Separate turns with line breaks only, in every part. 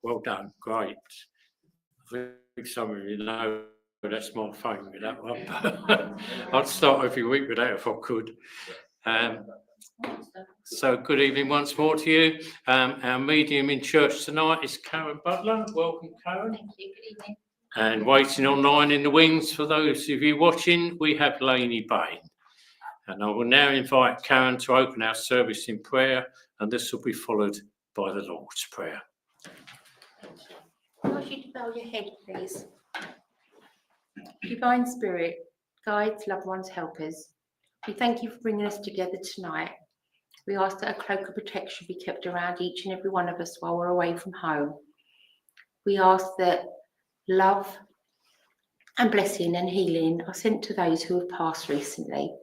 Well done, great. I think some of you know that's my favourite, that one. I'd start every week with that if I could. So good evening once more to you. Our medium in church tonight is Karen Butler. Welcome, Karen.
Thank you, good evening.
And waiting online in the wings for those of you watching, we have Lainey Baine. And I will now invite Karen to open our service in prayer, and this will be followed by the Lord's Prayer.
I ask you to bow your head, please. Divine Spirit, guides, loved ones, helpers, we thank you for bringing us together tonight. We ask that a cloak of protection be kept around each and every one of us while we're away from home. We ask that love and blessing and healing are sent to those who have passed recently.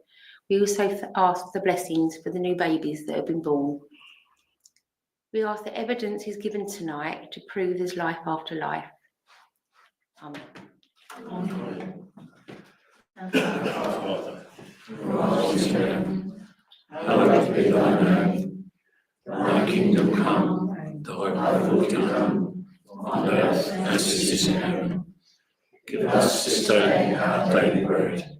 We also ask the blessings for the new babies that have been born. We ask that evidence is given tonight to prove there's life after life. Amen.
Our Father, who art in heaven, hallowed be thy name. Thy kingdom come, thy will be done, on earth as it is in heaven. Give us this day our daily bread,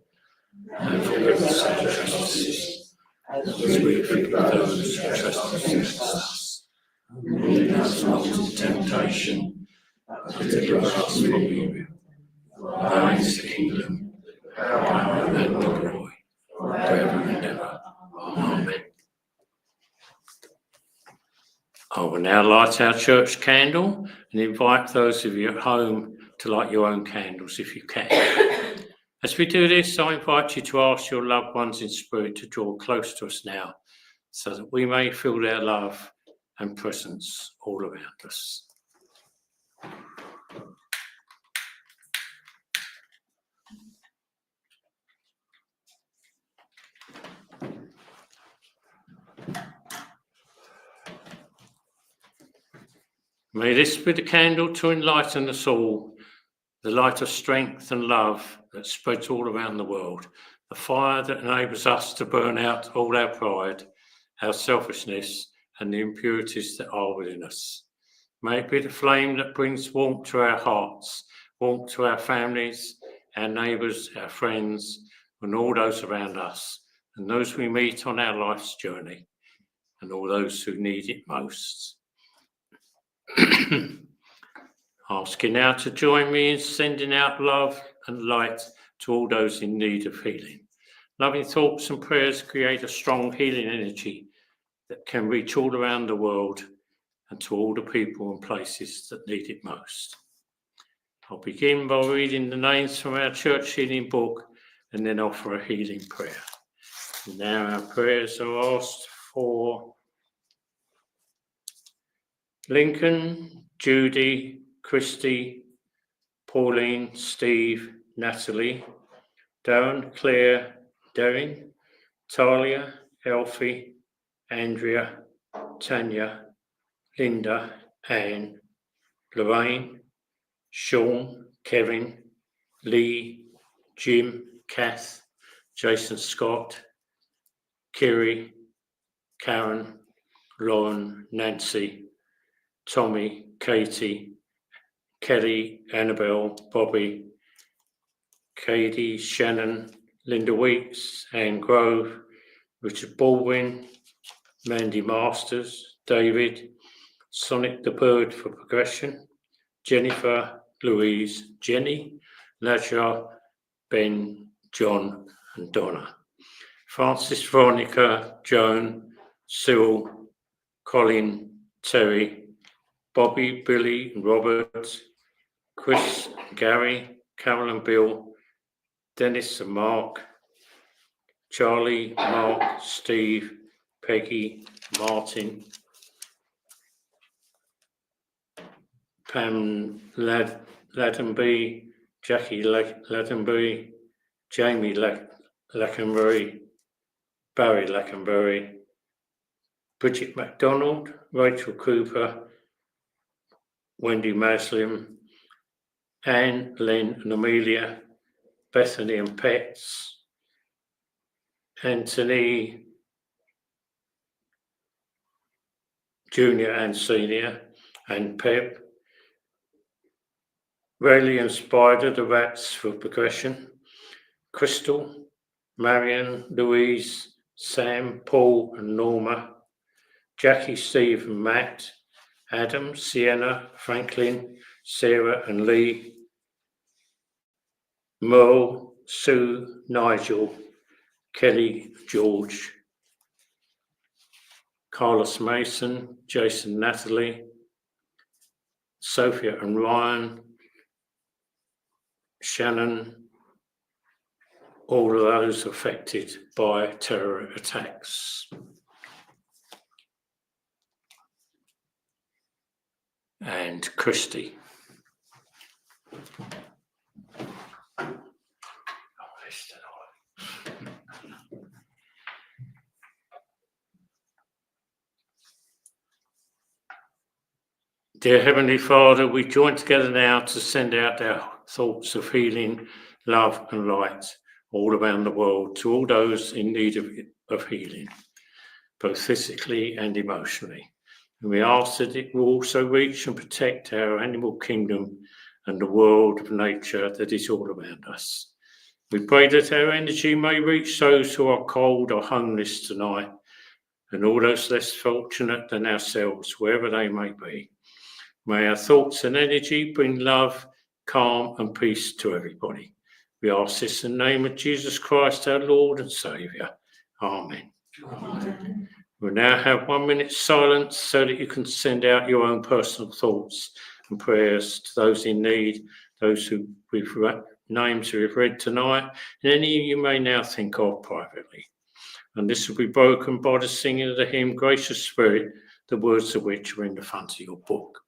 and forgive us our trespasses, as we forgive those who trespass against us. And lead us not into temptation, but deliver us from evil. For thine is the kingdom, the power, and the glory, forever and ever. Amen.
I will now light our church candle and invite those of you at home to light your own candles if you can. As we do this, I invite you to ask your loved ones in spirit to draw close to us now, so that we may feel their love and presence all around us. May this be the candle to enlighten us all, the light of strength and love that spreads all around the world, the fire that enables us to burn out all our pride, our selfishness, and the impurities that are within us. May it be the flame that brings warmth to our hearts, warmth to our families, our neighbours, our friends, and all those around us, and those we meet on our life's journey, and all those who need it most. Ask you now to join me in sending out love and light to all those in need of healing. Loving thoughts and prayers create a strong healing energy that can reach all around the world and to all the people and places that need it most. I'll begin by reading the names from our church healing book and then offer a healing prayer. And now our prayers are asked for Lincoln, Judy, Christy, Pauline, Steve, Natalie, Darren, Claire, Darren, Talia, Elfie, Andrea, Tanya, Linda, Anne, Lorraine, Sean, Kevin, Lee, Jim, Kath, Jason Scott, Kiri, Karen, Lauren, Nancy, Tommy, Katie, Kelly, Annabelle, Bobby, Katie, Shannon, Linda Weeks, Anne Grove, Richard Baldwin, Mandy Masters, David, Sonic the Bird for Progression, Jennifer, Louise, Jenny, Laja, Ben, John and Donna, Francis, Veronica, Joan, Cyril, Colin, Terry, Bobby, Billy, Robert, Chris, Gary, Carol and Bill, Dennis and Mark, Charlie, Mark, Steve, Peggy, Martin, Pam Ladenby, Jackie Ladenby, Jamie Lackenbury, Barry Lackenbury, Bridget MacDonald, Rachel Cooper, Wendy Maslim, Anne, Lynn and Amelia, Bethany and Pets, Anthony, Junior and Senior, and Pep, Rayleigh and Spider, the Rats for Progression, Crystal, Marion, Louise, Sam, Paul and Norma, Jackie, Steve and Matt, Adam, Sienna, Franklin, Sarah and Lee, Merle, Sue, Nigel, Kelly, George, Carlos Mason, Jason, Natalie, Sophia and Ryan, Shannon, all of those affected by terror attacks. And Christy. Dear Heavenly Father, we join together now to send out our thoughts of healing, love and light all around the world to all those in need of healing, both physically and emotionally. And we ask that it will also reach and protect our animal kingdom and the world of nature that is all around us. We pray that our energy may reach those who are cold or homeless tonight, and all those less fortunate than ourselves, wherever they may be. May our thoughts and energy bring love, calm and peace to everybody. We ask this in the name of Jesus Christ, our Lord and Saviour. Amen.
Amen.
We'll now have 1 minute silence so that you can send out your own personal thoughts and prayers to those in need, those who we've names we've read tonight, and any you may now think of privately. And this will be broken by the singing of the hymn, Gracious Spirit, the words of which are in the front of your book.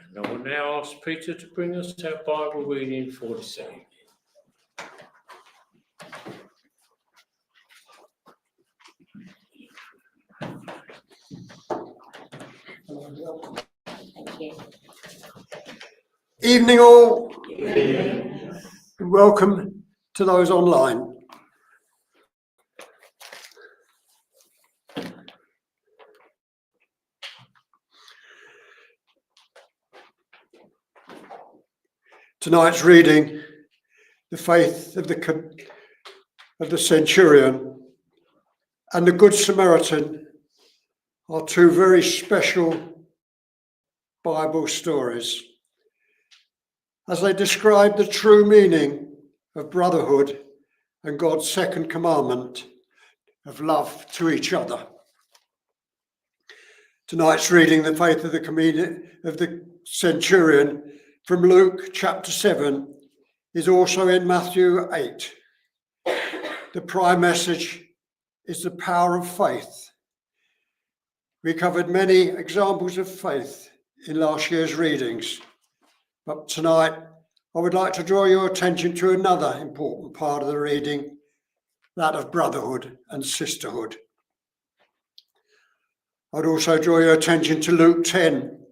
And I will now ask Peter to bring us our Bible reading for this evening.
Thank you.
Evening all, and welcome to those online. Tonight's reading, the faith of the centurion and the Good Samaritan, are two very special Bible stories as they describe the true meaning of brotherhood and God's second commandment of love to each other. Tonight's reading, the faith of the centurion, from Luke chapter 7, is also in Matthew 8. The prime message is the power of faith. We covered many examples of faith in last year's readings, but tonight I would like to draw your attention to another important part of the reading, that of brotherhood and sisterhood. I'd also draw your attention to Luke 10,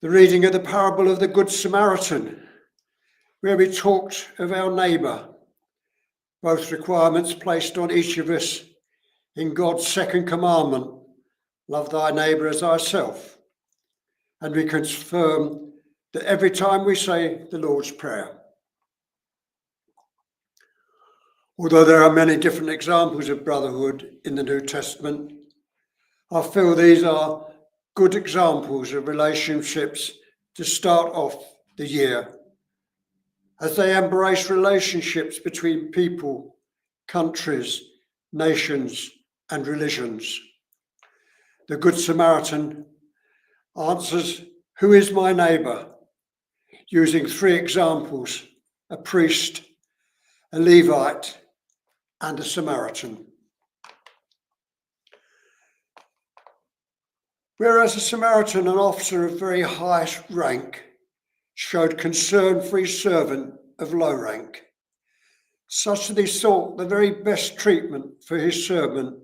the reading of the parable of the Good Samaritan, where we talked of our neighbour, both requirements placed on each of us in God's second commandment, love thy neighbour as thyself. And we confirm that every time we say the Lord's Prayer. Although there are many different examples of brotherhood in the New Testament, I feel these are good examples of relationships to start off the year, as they embrace relationships between people, countries, nations, and religions. The Good Samaritan answers, "Who is my neighbour?" using three examples: a priest, a Levite, and a Samaritan. Whereas a Samaritan, an officer of very high rank, showed concern for his servant of low rank, such that he sought the very best treatment for his servant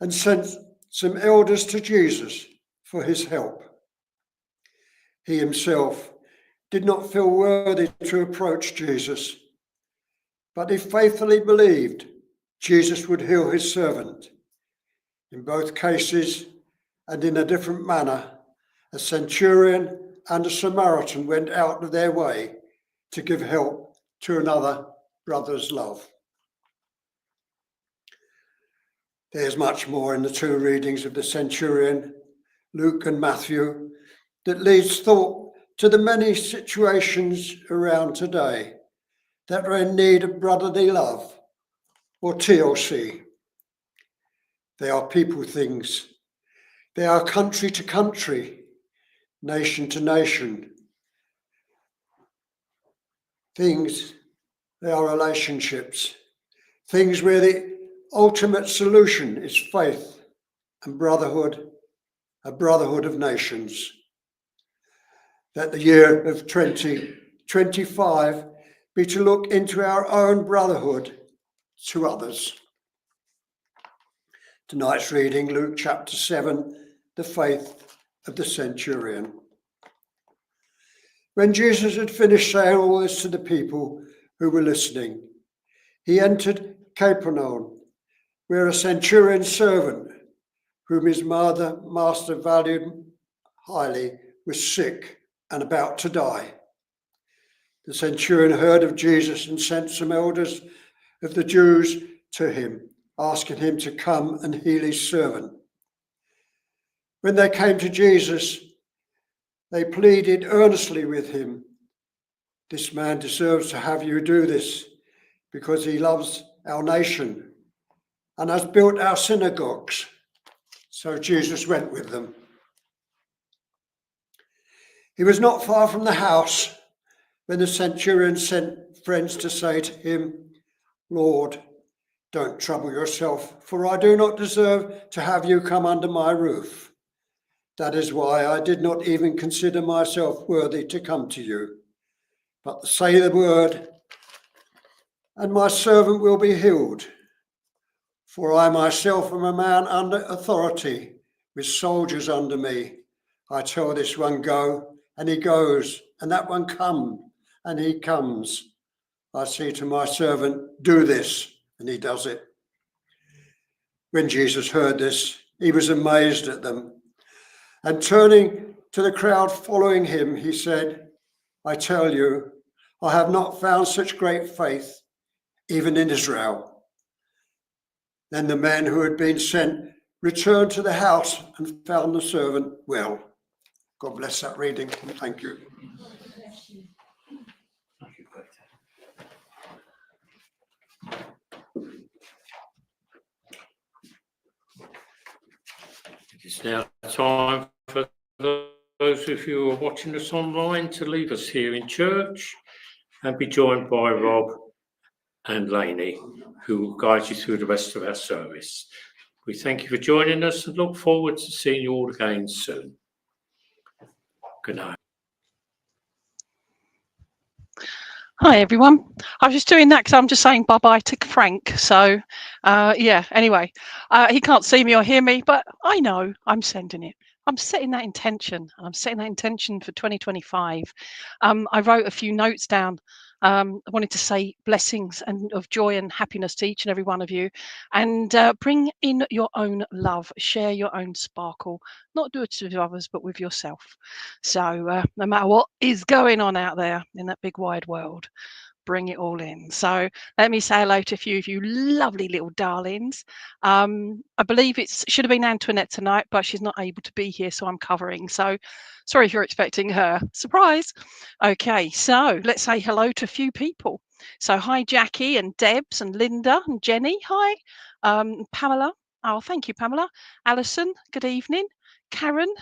and sent some elders to Jesus for his help. He himself did not feel worthy to approach Jesus, but he faithfully believed Jesus would heal his servant. In both cases, and in a different manner, a centurion and a Samaritan went out of their way to give help to another brother's love. There's much more in the two readings of the centurion, Luke and Matthew, that leads thought to the many situations around today that are in need of brotherly love, or TLC. They are people things. They are country to country, nation to nation. Things, they are relationships. Things where the ultimate solution is faith and brotherhood, a brotherhood of nations. That the year of 2025 be to look into our own brotherhood to others. Tonight's reading, Luke chapter 7, the faith of the centurion. When Jesus had finished saying all this to the people who were listening, he entered Capernaum, where a centurion's servant, whom his master valued highly, was sick and about to die. The centurion heard of Jesus and sent some elders of the Jews to him, asking him to come and heal his servant. When they came to Jesus, they pleaded earnestly with him, "This man deserves to have you do this, because he loves our nation and has built our synagogues." So Jesus went with them. He was not far from the house when the centurion sent friends to say to him, "Lord, don't trouble yourself, for I do not deserve to have you come under my roof. That is why I did not even consider myself worthy to come to you. But say the word, and my servant will be healed. For I myself am a man under authority, with soldiers under me. I tell this one, go, and he goes, and that one, come, and he comes. I say to my servant, do this, and he does it." When Jesus heard this, he was amazed at them. And turning to the crowd following him, he said, "I tell you, I have not found such great faith, even in Israel." Then the men who had been sent returned to the house and found the servant well. God bless that reading, and thank you.
It's now time for those of you who are watching us online to leave us here in church and be joined by Rob and Lainey, who will guide you through the rest of our service. We thank you for joining us and look forward to seeing you all again soon. Good night.
Hi everyone. I was just doing that because I'm just saying bye-bye to Frank. So yeah, anyway, he can't see me or hear me, but I know I'm sending it. I'm setting that intention. I'm setting that intention for 2025. I wrote a few notes down. I wanted to say blessings and of joy and happiness to each and every one of you, and bring in your own love, share your own sparkle, not do it with others, but with yourself. So no matter what is going on out there in that big wide world, bring it all in. So let me say hello to a few of you lovely little darlings. I believe it should have been Antoinette tonight, but she's not able to be here, so I'm covering. So sorry if you're expecting her. Surprise. Okay, so let's say hello to a few people. So hi Jackie and Debs and Linda and Jenny. Hi. Pamela. Oh, thank you, Pamela. Alison, good evening. Karen.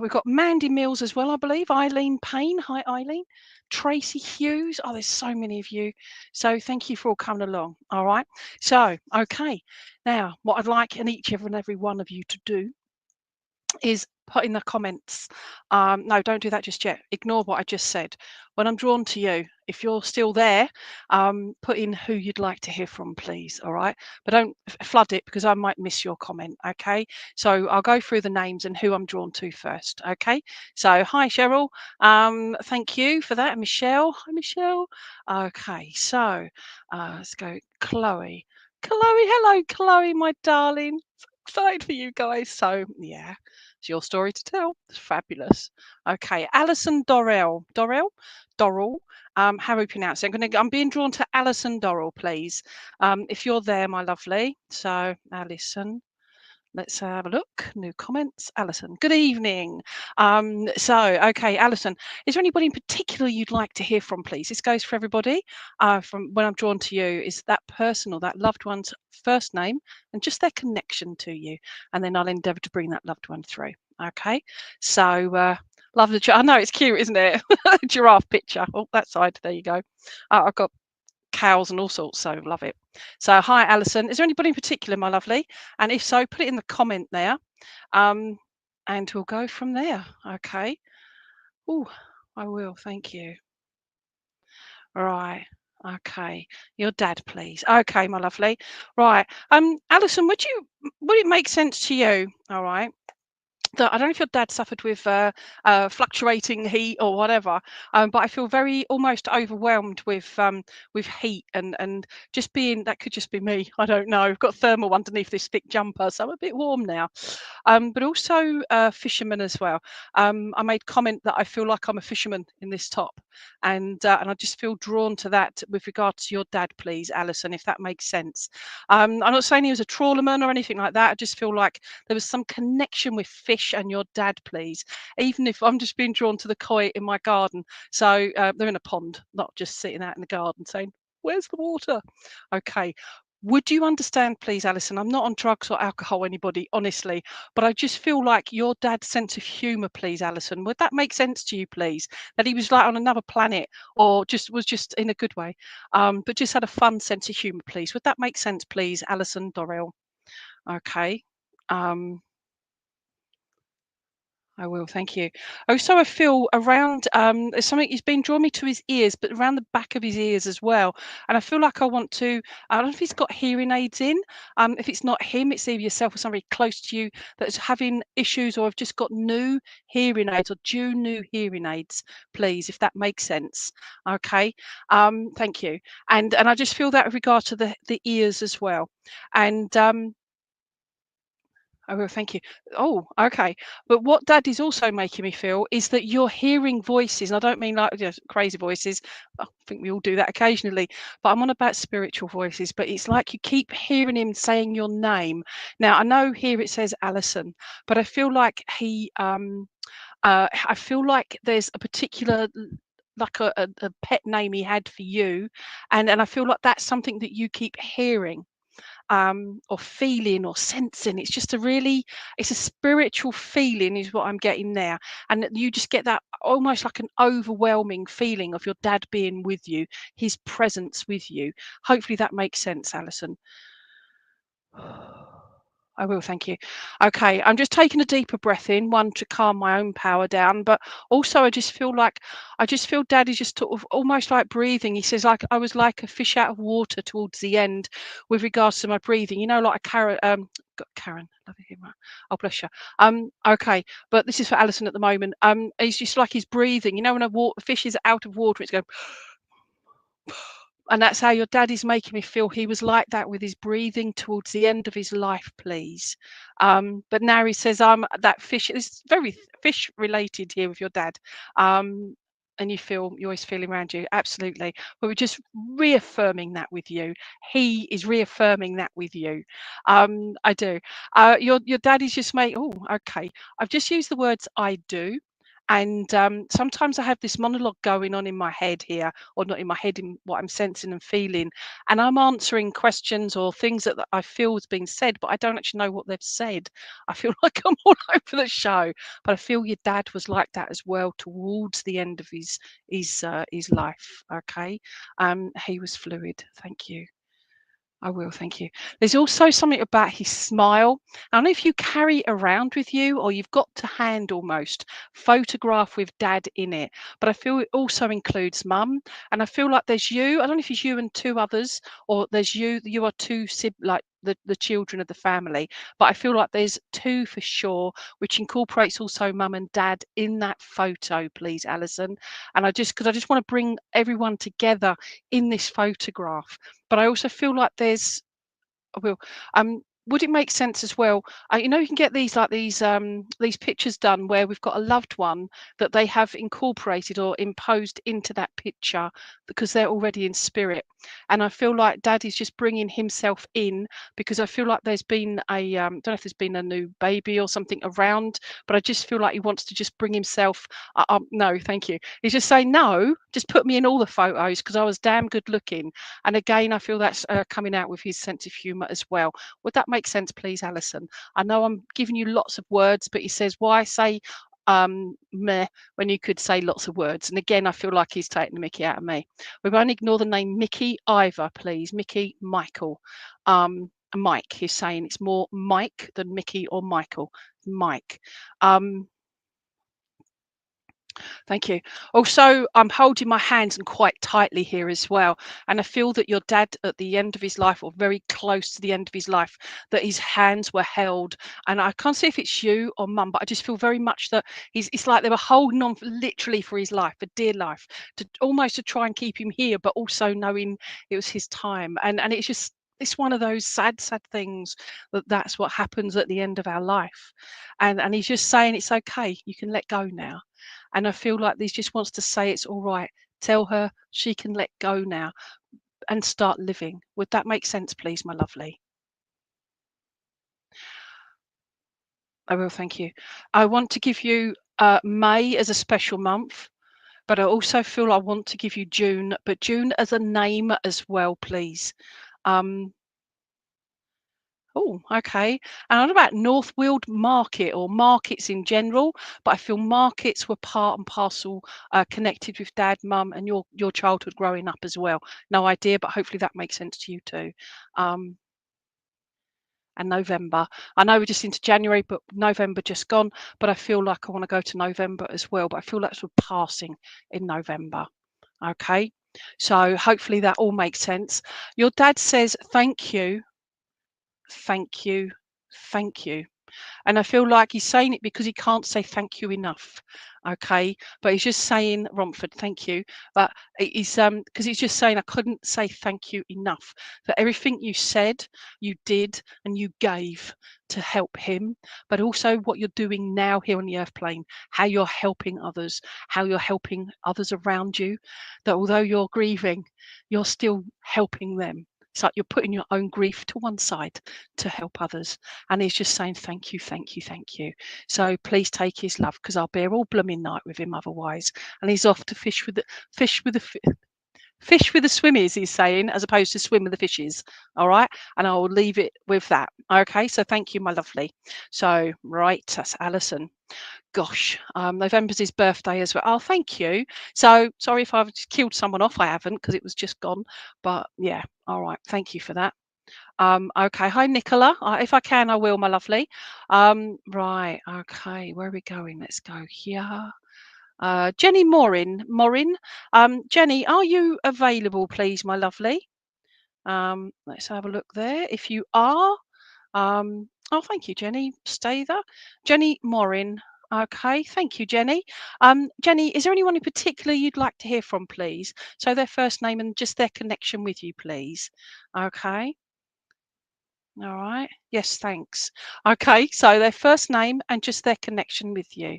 We've got Mandy Mills as well, I believe. Eileen Payne. Hi, Eileen. Tracy Hughes. Oh, there's so many of you. So thank you for all coming along. All right. So, okay. Now, what I'd like each and every one of you to do is put in the comments. No, don't do that just yet. Ignore what I just said. When I'm drawn to you, if you're still there, put in who you'd like to hear from, please. All right, but don't flood it because I might miss your comment. Okay, so I'll go through the names and who I'm drawn to first. Okay, so hi Cheryl, thank you for that. Michelle, hi Michelle. Okay, so let's go Chloe. Chloe, hello Chloe, my darling. So excited for you guys. So yeah, it's your story to tell. It's fabulous. Okay, Alison Dorrell. Dorrell. How we pronounce it? I'm being drawn to Alison Dorrell, please. If you're there, my lovely. So Alison. Let's have a look. New comments. Alison, good evening. Okay, Alison, is there anybody in particular you'd like to hear from, please? This goes for everybody. From when I'm drawn to you, is that person or that loved one's first name and just their connection to you, and then I'll endeavour to bring that loved one through. Okay, so love the. I know it's cute, isn't it? Giraffe picture. Oh, that side. There you go. I've got cows and all sorts, so love it. So hi Alison, is there anybody in particular, my lovely? And if so, put it in the comment there, and we'll go from there. Okay. Oh, I will, thank you. Right. Okay, your dad, please. Okay, my lovely. Right. Alison, would it make sense to you, all right, that I don't know if your dad suffered with fluctuating heat or whatever, but I feel very almost overwhelmed with heat and just being, that could just be me. I don't know. I've got thermal underneath this thick jumper, so I'm a bit warm now. But also fisherman as well. I made comment that I feel like I'm a fisherman in this top, and I just feel drawn to that with regard to your dad, please, Alison, if that makes sense. I'm not saying he was a trawlerman or anything like that. I just feel like there was some connection with fish and your dad, please. Even if I'm just being drawn to the koi in my garden. So they're in a pond, not just sitting out in the garden saying, "Where's the water?" Okay. Would you understand, please, Alison? I'm not on drugs or alcohol, anybody, honestly, but I just feel like your dad's sense of humour, please, Alison. Would that make sense to you, please? That he was like on another planet, or was just in a good way, but just had a fun sense of humour, please. Would that make sense, please, Alison Dorrell? Okay. I will, thank you. Also, I feel around there's something, he's been drawing me to his ears, but around the back of his ears as well. And I feel like I want to, I don't know if he's got hearing aids in. If it's not him, it's either yourself or somebody close to you that's having issues or have just got new hearing aids or due new hearing aids, please, if that makes sense. Okay. Thank you. And I just feel that with regard to the ears as well. And I will, thank you. Oh, okay. But what Dad is also making me feel is that you're hearing voices, and I don't mean like crazy voices. I think we all do that occasionally, but I'm on about spiritual voices. But it's like you keep hearing him saying your name. Now, I know here it says Alison, but I feel like I feel like there's a particular like a pet name he had for you, and I feel like that's something that you keep hearing or feeling or sensing. It's just it's a spiritual feeling is what I'm getting there. And you just get that almost like an overwhelming feeling of your dad being with you, his presence with you. Hopefully that makes sense, Alison. I will, thank you. Okay, I'm just taking a deeper breath in, one to calm my own power down, but also I just feel Daddy just sort of almost like breathing. He says like I was like a fish out of water towards the end with regards to my breathing. You know, like a carrot. Karen, love you, Emma. Oh, bless you. Okay, but this is for Alison at the moment. He's just like he's breathing. You know, when a fish is out of water, it's going. And that's how your daddy's making me feel. He was like that with his breathing towards the end of his life, please. But now he says, that fish. It's very fish related here with your dad. And you're always feeling around you. Absolutely. But we're just reaffirming that with you. He is reaffirming that with you. I do. Your daddy's just okay. I've just used the words I do. And sometimes I have this monologue going on in my head here, or not in my head, in what I'm sensing and feeling. And I'm answering questions or things that I feel has been said, but I don't actually know what they've said. I feel like I'm all over the show, but I feel your dad was like that as well towards the end of his life. Okay, he was fluid. Thank you. I will, thank you. There's also something about his smile. I don't know if you carry it around with you or you've got to hand almost photograph with dad in it, but I feel it also includes mum. And I feel like there's you. I don't know if it's you and two others, or there's you are two like the children of the family, but I feel like there's two for sure, which incorporates also mum and dad in that photo, please, Alison. And because I just want to bring everyone together in this photograph. But I also feel like I will. Would it make sense as well? You know, you can get these pictures done where we've got a loved one that they have incorporated or imposed into that picture because they're already in spirit. And I feel like Daddy's just bringing himself in because I feel like there's been don't know if there's been a new baby or something around, but I just feel like he wants to just bring himself. No, thank you. He's just saying no, just put me in all the photos because I was damn good looking. And again, I feel that's coming out with his sense of humour as well. Would that make sense, please, Alison? I know I'm giving you lots of words, but he says, why say meh when you could say lots of words? And again, I feel like he's taking the mickey out of me. We won't ignore the name Mickey either, please. Mickey Michael. Mike, he's saying it's more Mike than Mickey or Michael. Mike. Thank you. Also, I'm holding my hands and quite tightly here as well. And I feel that your dad at the end of his life, or very close to the end of his life, that his hands were held. And I can't see if it's you or mum, but I just feel very much that it's like they were holding on literally for his life, for dear life, almost to try and keep him here, but also knowing it was his time. And it's one of those sad things that's what happens at the end of our life. And he's just saying it's okay, you can let go now. And I feel like he just wants to say it's all right. Tell her she can let go now and start living. Would that make sense, please, my lovely? I will, thank you. I want to give you May as a special month, but I also feel I want to give you June, but June as a name as well, please. Oh, okay. And what about North Weald Market or markets in general? But I feel markets were part and parcel connected with dad, mum, and your childhood growing up as well. No idea, but hopefully that makes sense to you too. And November. I know we're just into January, but November just gone. But I feel like I want to go to November as well. But I feel like we're passing in November. Okay. So hopefully that all makes sense. Your dad says thank you. Thank you, thank you. And I feel like he's saying it because he can't say thank you enough. Okay, but he's just saying, Romford, thank you. But he's because he's just saying I couldn't say thank you enough for everything you said, you did, and you gave to help him, but also what you're doing now here on the earth plane, how you're helping others, how you're helping others around you, that although you're grieving, you're still helping them. It's like you're putting your own grief to one side to help others. And he's just saying, thank you, thank you, thank you. So please take his love, because I'll be all blooming night with him otherwise. And he's off to fish with the swimmies, he's saying, as opposed to swim with the fishes. All right. And I will leave it with that. Okay. So thank you, my lovely. So, right, that's Alison. Gosh, November's his birthday as well. Oh, thank you. So sorry if I've killed someone off. I haven't, because it was just gone. But yeah, all right. Thank you for that. Okay. Hi, Nicola. If I can, I will, my lovely. Right. Okay. Where are we going? Let's go here. Jenny Morin. Jenny, are you available, please, my lovely? Let's have a look there. If you are, oh, thank you, Jenny. Stay there. Jenny Morin. Okay, thank you, Jenny. Jenny, is there anyone in particular you'd like to hear from, please? So their first name and just their connection with you, please. Okay. All right. Yes, thanks. Okay, so their first name and just their connection with you.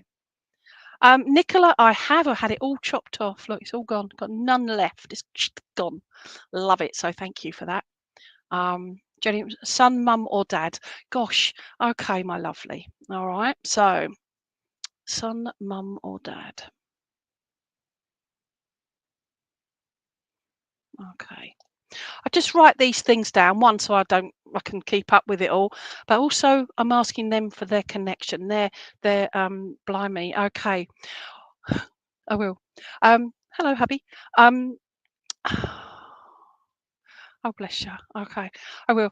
Nicola, I had it all chopped off. Look, it's all gone. Got none left. It's gone. Love it. So thank you for that. Jenny, son, mum, or dad? Gosh. Okay, my lovely. All right. So, son, mum, or dad? Okay. I just write these things down, one, so I can keep up with it all, but also I'm asking them for their connection. Their blimey. Okay. I will. Hello, hubby. Um, oh, bless you. Okay, I will.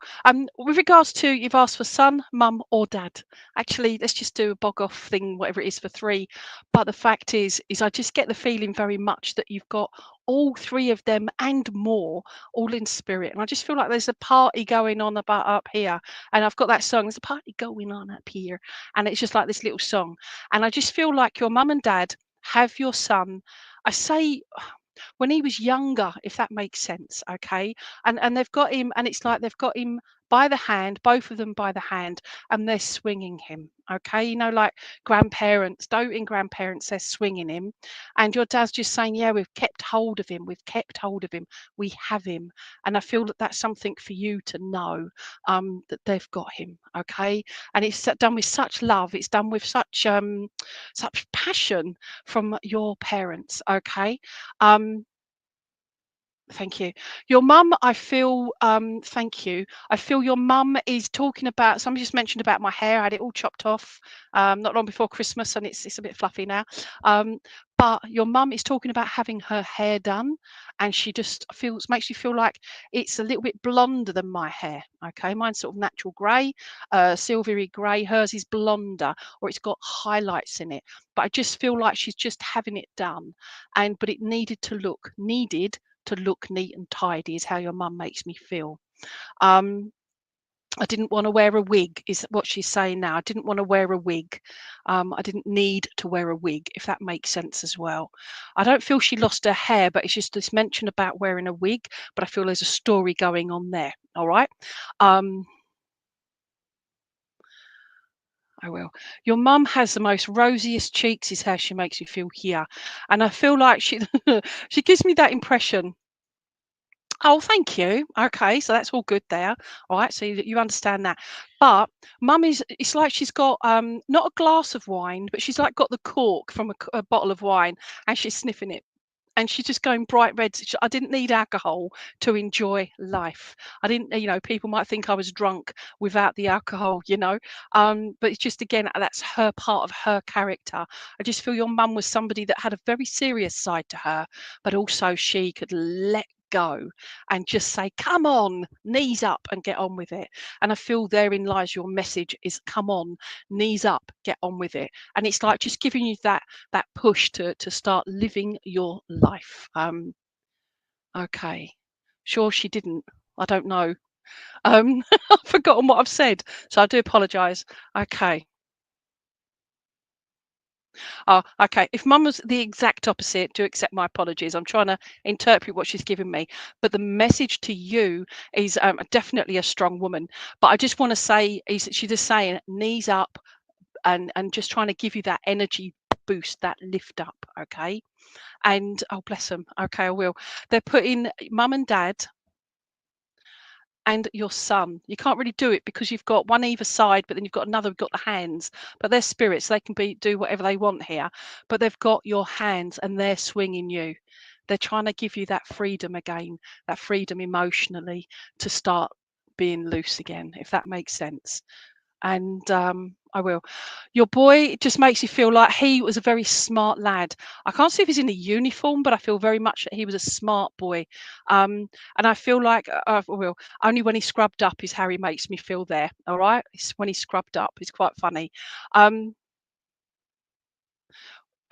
With regards to you've asked for son, mum, or dad. Actually, let's just do a bog off thing, whatever it is, for three. But the fact is I just get the feeling very much that you've got all three of them and more, all in spirit. And I just feel like there's a party going on about up here. And I've got that song. There's a party going on up here, and it's just like this little song. And I just feel like your mum and dad have your son. I say when he was younger, if that makes sense, okay? And they've got him, and it's like they've got him by the hand, both of them by the hand, and they're swinging him, okay? You know, like grandparents, doting grandparents, they're swinging him, and your dad's just saying, yeah, we've kept hold of him, we have him, and I feel that that's something for you to know, that they've got him, okay? And it's done with such love, it's done with such passion from your parents, okay? Thank you. Your mum, I feel, thank you. I feel your mum is talking about, somebody just mentioned about my hair. I had it all chopped off not long before Christmas, and it's a bit fluffy now. But your mum is talking about having her hair done, and she just makes you feel like it's a little bit blonder than my hair. Okay, mine's sort of natural grey, silvery grey. Hers is blonder, or it's got highlights in it. But I just feel like she's just having it done, but it needed to look neat and tidy is how your mum makes me feel. I didn't want to wear a wig is what she's saying now. I didn't want to wear a wig. I didn't need to wear a wig, if that makes sense as well. I don't feel she lost her hair, but it's just this mention about wearing a wig, but I feel there's a story going on there. All right. I will. Your mum has the most rosiest cheeks is how she makes me feel here. And I feel like she she gives me that impression. Oh, thank you. Okay, so that's all good there. All right, so you understand that. But mum it's like she's got not a glass of wine, but she's like got the cork from a bottle of wine, and she's sniffing it. And she's just going bright red. I didn't need alcohol to enjoy life. I didn't, people might think I was drunk without the alcohol, but it's just, again, that's her part of her character. I just feel your mum was somebody that had a very serious side to her, but also she could let go and just say, come on, knees up and get on with it. And I feel therein lies your message is, come on, knees up, get on with it. And it's like just giving you that push to start living your life. Okay, sure she didn't. I don't know. I've forgotten what I've said, so I do apologise. Okay. Oh, okay. If mum was the exact opposite, do accept my apologies. I'm trying to interpret what she's given me. But the message to you is definitely a strong woman. But I just want to say, she's just saying, knees up and just trying to give you that energy boost, that lift up. Okay. And oh, bless them. Okay, I will. They're putting mum and dad and your son. You can't really do it because you've got one either side, but then you've got another, got the hands. But they're spirits, they can do whatever they want here. But they've got your hands and they're swinging you. They're trying to give you that freedom again, that freedom emotionally to start being loose again, if that makes sense. And I will. Your boy, it just makes you feel like he was a very smart lad. I can't see if he's in a uniform, but I feel very much that he was a smart boy. And I feel like, well, only when he scrubbed up is how he makes me feel there. All right. It's when he scrubbed up. It's quite funny.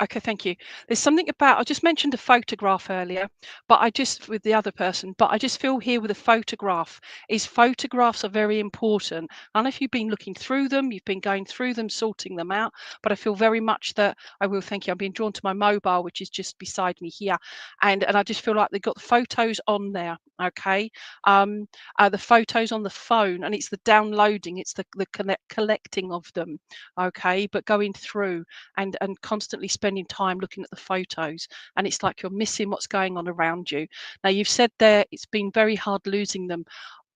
Okay, thank you. There's something about, I just mentioned a photograph earlier, but I just, with the other person, but I just feel here with a photograph, is photographs are very important. I don't know if you've been looking through them, you've been going through them, sorting them out, but I feel very much that, I will, thank you, I'm being drawn to my mobile, which is just beside me here. And I just feel like they've got the photos on there, okay? The photos on the phone, and it's the downloading, it's the collecting of them, okay? But going through and constantly spending time looking at the photos, and it's like you're missing what's going on around you. Now, you've said there it's been very hard losing them.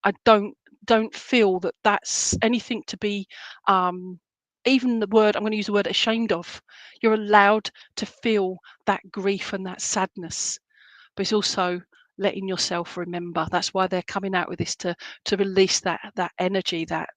I don't feel that that's anything to be even the word, I'm going to use the word ashamed of. You're allowed to feel that grief and that sadness, but it's also letting yourself remember. That's why they're coming out with this, to release that energy, that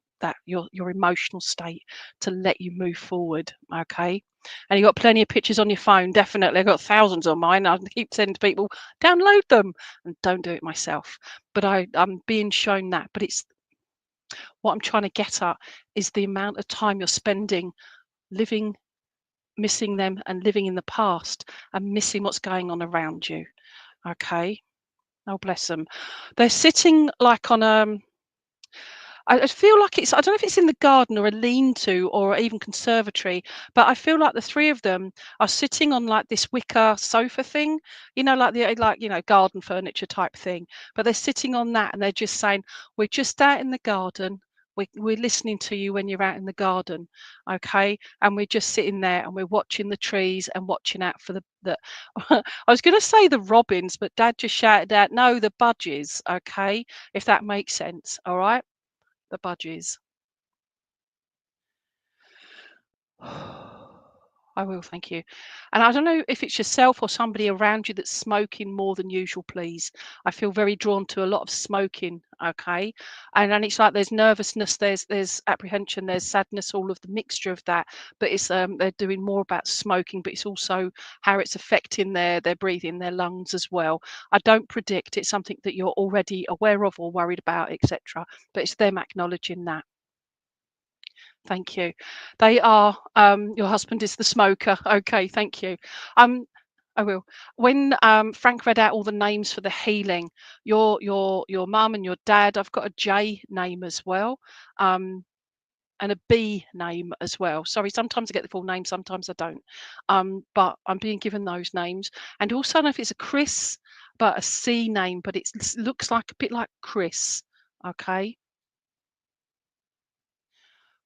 your emotional state, to let you move forward. Okay. And you've got plenty of pictures on your phone. Definitely. I've got thousands on mine. I keep sending to people, download them, and don't do it myself. But I'm being shown that. But it's what I'm trying to get at is the amount of time you're spending living, missing them, and living in the past, and missing what's going on around you. Okay. Oh, bless them. They're sitting like on I feel like it's, I don't know if it's in the garden or a lean-to or even conservatory, but I feel like the three of them are sitting on like this wicker sofa thing, like garden furniture type thing. But they're sitting on that, and they're just saying, "We're just out in the garden. We're listening to you when you're out in the garden, okay? And we're just sitting there, and we're watching the trees and watching out for the." I was going to say the robins, but Dad just shouted out, "No, the budgies," okay? If that makes sense, all right? The budgies. I will, thank you. And I don't know if it's yourself or somebody around you that's smoking more than usual, please. I feel very drawn to a lot of smoking, okay? And it's like there's nervousness, there's apprehension, there's sadness, all of the mixture of that. But it's they're doing more about smoking, but it's also how it's affecting their breathing, their lungs as well. I don't predict it's something that you're already aware of or worried about, etc. But it's them acknowledging that. Thank you. They are, your husband is the smoker. Okay, thank you. I will. When Frank read out all the names for the healing, your mum and your dad, I've got a J name as well, and a B name as well. Sorry, sometimes I get the full name, sometimes I don't. But I'm being given those names. And also, I don't know if it's a Chris, but a C name, but it looks like a bit like Chris. Okay.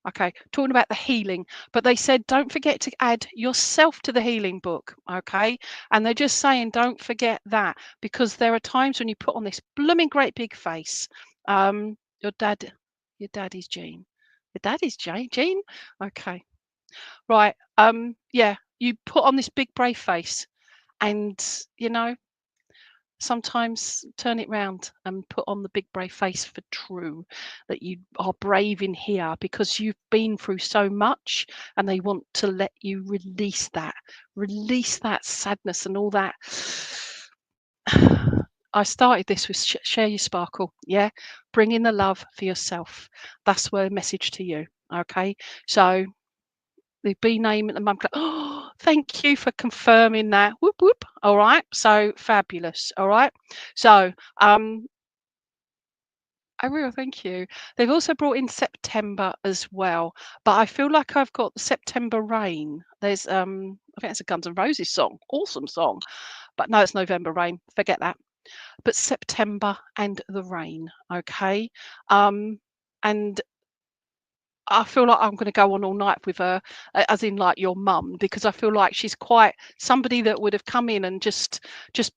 Okay, talking about the healing, but they said don't forget to add yourself to the healing book. Okay, and they're just saying don't forget that, because there are times when you put on this blooming great big face. Your dad is Jean. Your dad is Jean. Okay, right. Yeah, you put on this big brave face, and sometimes turn it round and put on the big brave face for true, that you are brave in here because you've been through so much, and they want to let you release that sadness and all that. I started this with share your sparkle. Yeah, bring in the love for yourself. That's where message to you. Okay, so the B name at the mum. Oh, thank you for confirming that. Whoop whoop. All right. So fabulous. All right. So I will, thank you. They've also brought in September as well, but I feel like I've got the September rain. There's I think it's a Guns N' Roses song. Awesome song. But no, it's November rain. Forget that. But September and the rain. Okay. And I feel like I'm going to go on all night with her, as in like your mum, because I feel like she's quite somebody that would have come in and just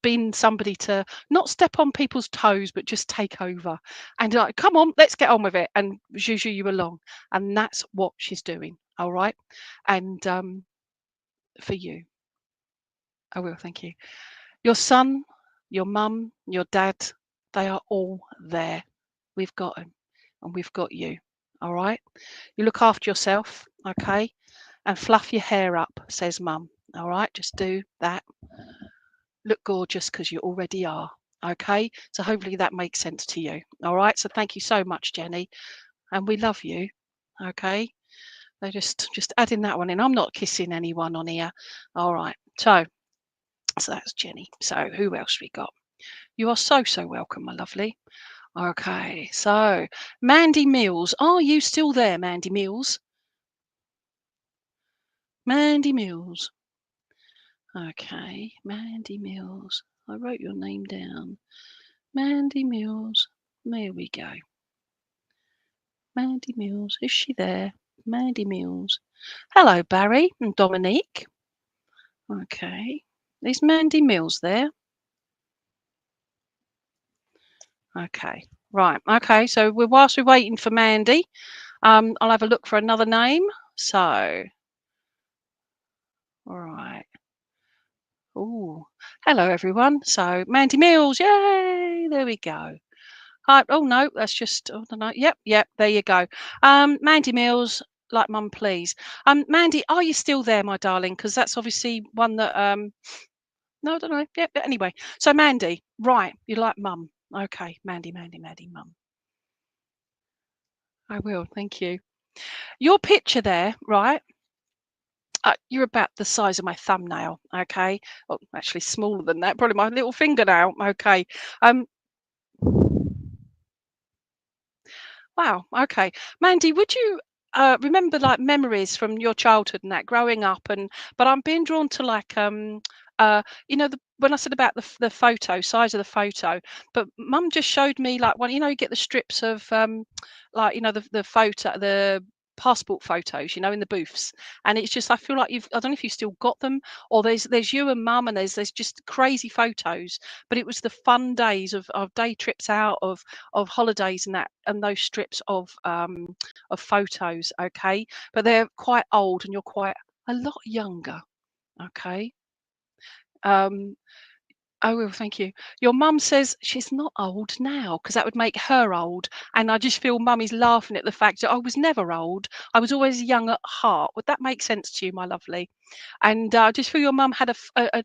been somebody to not step on people's toes, but just take over and like, come on, let's get on with it, and zhuzh you along. And that's what she's doing. All right. And for you, I will. Thank you. Your son, your mum, your dad, they are all there. We've got them, and we've got you. All right. You look after yourself, okay, and fluff your hair up, says Mum. All right, just do that. Look gorgeous because you already are. Okay, so hopefully that makes sense to you. All right, so thank you so much, Jenny, and we love you. Okay, so just adding that one in. I'm not kissing anyone on here. All right, so that's Jenny. So who else we got? You are so welcome, my lovely. Okay, so Mandy Mills, are you still there, Mandy Mills? Mandy Mills. Okay, Mandy Mills. I wrote your name down. Mandy Mills. There we go. Mandy Mills. Is she there? Mandy Mills. Hello, Barry and Dominique. Okay. Is Mandy Mills there? Okay. Right. Okay. So whilst we're waiting for Mandy, I'll have a look for another name. So, all right. Oh, hello everyone. So Mandy Mills, yay! There we go. Hi. Oh no, that's just. Oh no. Yep. There you go. Mandy Mills, like Mum, please. Mandy, are you still there, my darling? Because that's obviously one that. No, I don't know. Yep. But anyway, so Mandy, right? You like Mum? Okay, Mandy, Mum. I will. Thank you. Your picture there, right? You're about the size of my thumbnail, okay? Oh, actually smaller than that, probably my little fingernail, okay. Wow, okay. Mandy, would you remember like memories from your childhood and that growing up but I'm being drawn to like when I said about the photo, size of the photo, but Mum just showed me like one, you get the strips of like the photo, the passport photos, in the booths, and it's just I feel like I don't know if you still got them, or there's you and Mum, and there's just crazy photos, but it was the fun days of day trips out of holidays and that, and those strips of photos, okay, but they're quite old and you're quite a lot younger, okay. um Oh, well, thank you. Your mum says she's not old now because that would make her old. And I just feel mummy's laughing at the fact that I was never old. I was always young at heart. Would that make sense to you, my lovely? And I just feel your mum had a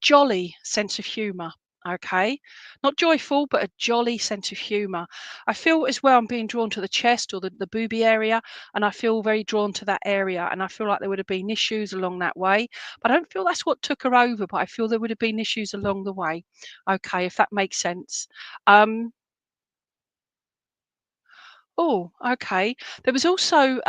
jolly sense of humour. Okay, not joyful, but a jolly sense of humour. I feel as well I'm being drawn to the chest or the booby area, and I feel very drawn to that area. And I feel like there would have been issues along that way, but I don't feel that's what took her over. But I feel there would have been issues along the way. Okay, if that makes sense. Um, oh, okay. There was also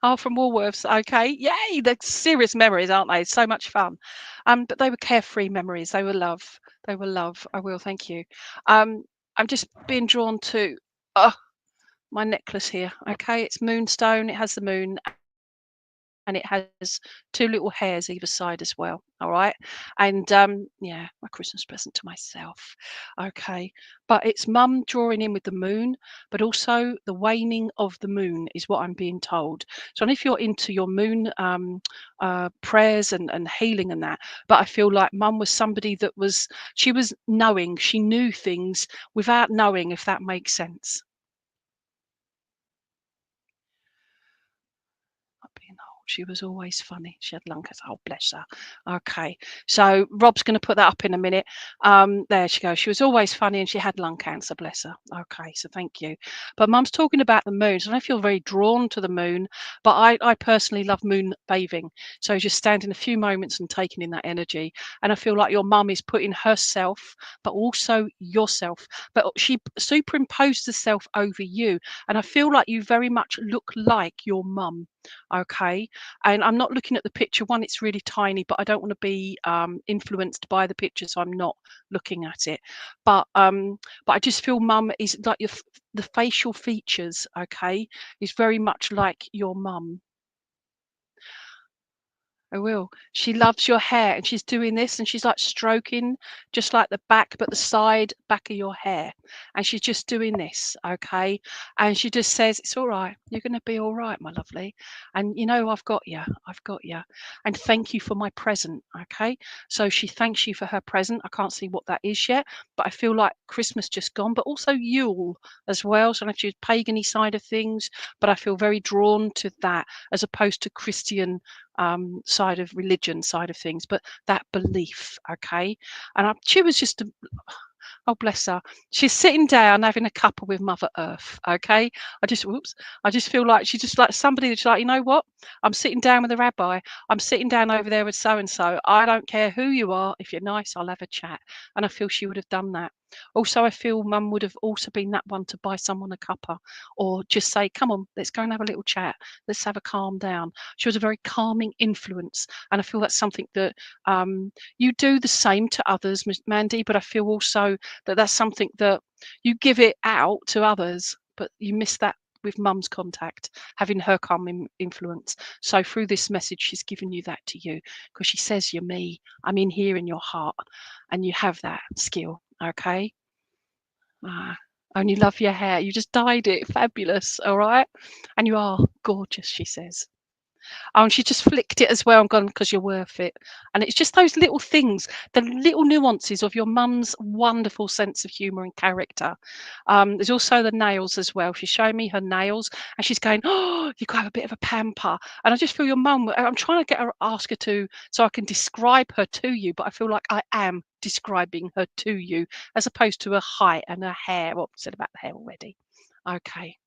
oh, from Woolworths. Okay, yay! They're serious memories, aren't they? So much fun. But they were carefree memories. They were love. They were love. I will. Thank you. I'm just being drawn to my necklace here. Okay, it's moonstone. It has the moon, and it has two little hairs either side as well. All right, and yeah, my Christmas present to myself. Okay, but it's Mum drawing in with the moon, but also the waning of the moon is what I'm being told. So, and if you're into your moon prayers and healing and that, but I feel like Mum was somebody that she was knowing, she knew things without knowing, if that makes sense. Being old. She was always funny. She had lung cancer. Oh, bless her. Okay. So Rob's going to put that up in a minute. There she goes. She was always funny and she had lung cancer. Bless her. Okay. So thank you. But Mum's talking about the moon. So I feel very drawn to the moon, but I personally love moon bathing. So just standing a few moments and taking in that energy. And I feel like your mum is putting herself, but also yourself. But she superimposed herself over you. And I feel like you very much look like your mum. Okay, and I'm not looking at the picture. One, it's really tiny, but I don't want to be influenced by the picture, so I'm not looking at it. But I just feel Mum is like the facial features. Okay, is very much like your mum. I will. She loves your hair, and she's doing this, and she's like stroking just like the back, but the side back of your hair. And she's just doing this, okay? And she just says, it's all right. You're going to be all right, my lovely. And you know, I've got you. I've got you. And thank you for my present, okay? So she thanks you for her present. I can't see what that is yet, but I feel like Christmas just gone, but also Yule as well. So I don't know if she's pagan-y side of things, but I feel very drawn to that as opposed to Christian side of religion side of things, but that belief, okay? And she was just oh bless her, she's sitting down having a cuppa with Mother Earth, okay? I just feel like she's just like somebody that's like, you know what, I'm sitting down with the rabbi, I'm sitting down over there with so and so, I don't care who you are, if you're nice I'll have a chat. And I feel she would have done that. Also, I feel Mum would have also been that one to buy someone a cuppa, or just say, come on, let's go and have a little chat, let's have a calm down. She was a very calming influence, and I feel that's something that you do the same to others, Mandy, but I feel also that that's something that you give it out to others, but you miss that with Mum's contact, having her calming influence. So through this message, she's given you that to you, because she says, you're me, I'm in here in your heart, and you have that skill, okay? And you love your hair, you just dyed it fabulous, all right? And you are gorgeous, she says. Oh, and she just flicked it as well and gone, because you're worth it. And it's just those little things, the little nuances of your mum's wonderful sense of humour and character. There's also the nails as well. She's showing me her nails, and she's going, oh, you've got to have a bit of a pamper. And I just feel your mum, I'm trying to get her, ask her to, so I can describe her to you, but I feel like I am describing her to you, as opposed to her height and her hair. Well, I said about the hair already. Okay.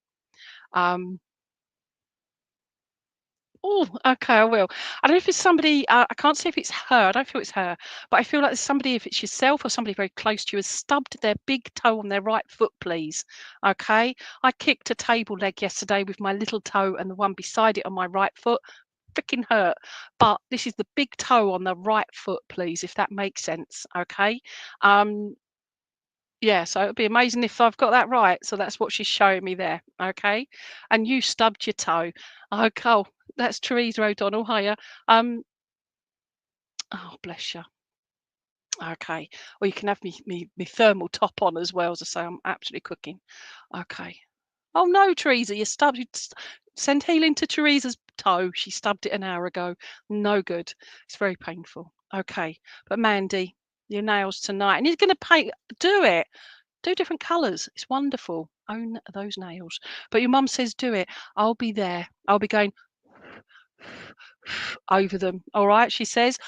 Oh, okay, I will. I don't know if it's somebody, I can't see if it's her. I don't feel it's her, but I feel like there's somebody, if it's yourself or somebody very close to you, has stubbed their big toe on their right foot, please. Okay. I kicked a table leg yesterday with my little toe and the one beside it on my right foot. Freaking hurt. But this is the big toe on the right foot, please, if that makes sense. Okay. Yeah, so it'd be amazing if I've got that right. So that's what she's showing me there. Okay. And you stubbed your toe. Oh, cool. That's Teresa O'Donnell. Hiya. Oh, bless you. Okay. Or you can have me thermal top on as well. As I say, I'm absolutely cooking. Okay. Oh no, Teresa, you stubbed. Send healing to Teresa's toe. She stubbed it an hour ago. No good. It's very painful. Okay. But Mandy, your nails tonight, and you're going to paint. Do it. Do different colours. It's wonderful. Own those nails. But your mum says do it. I'll be there. I'll be going over them. All right, she says.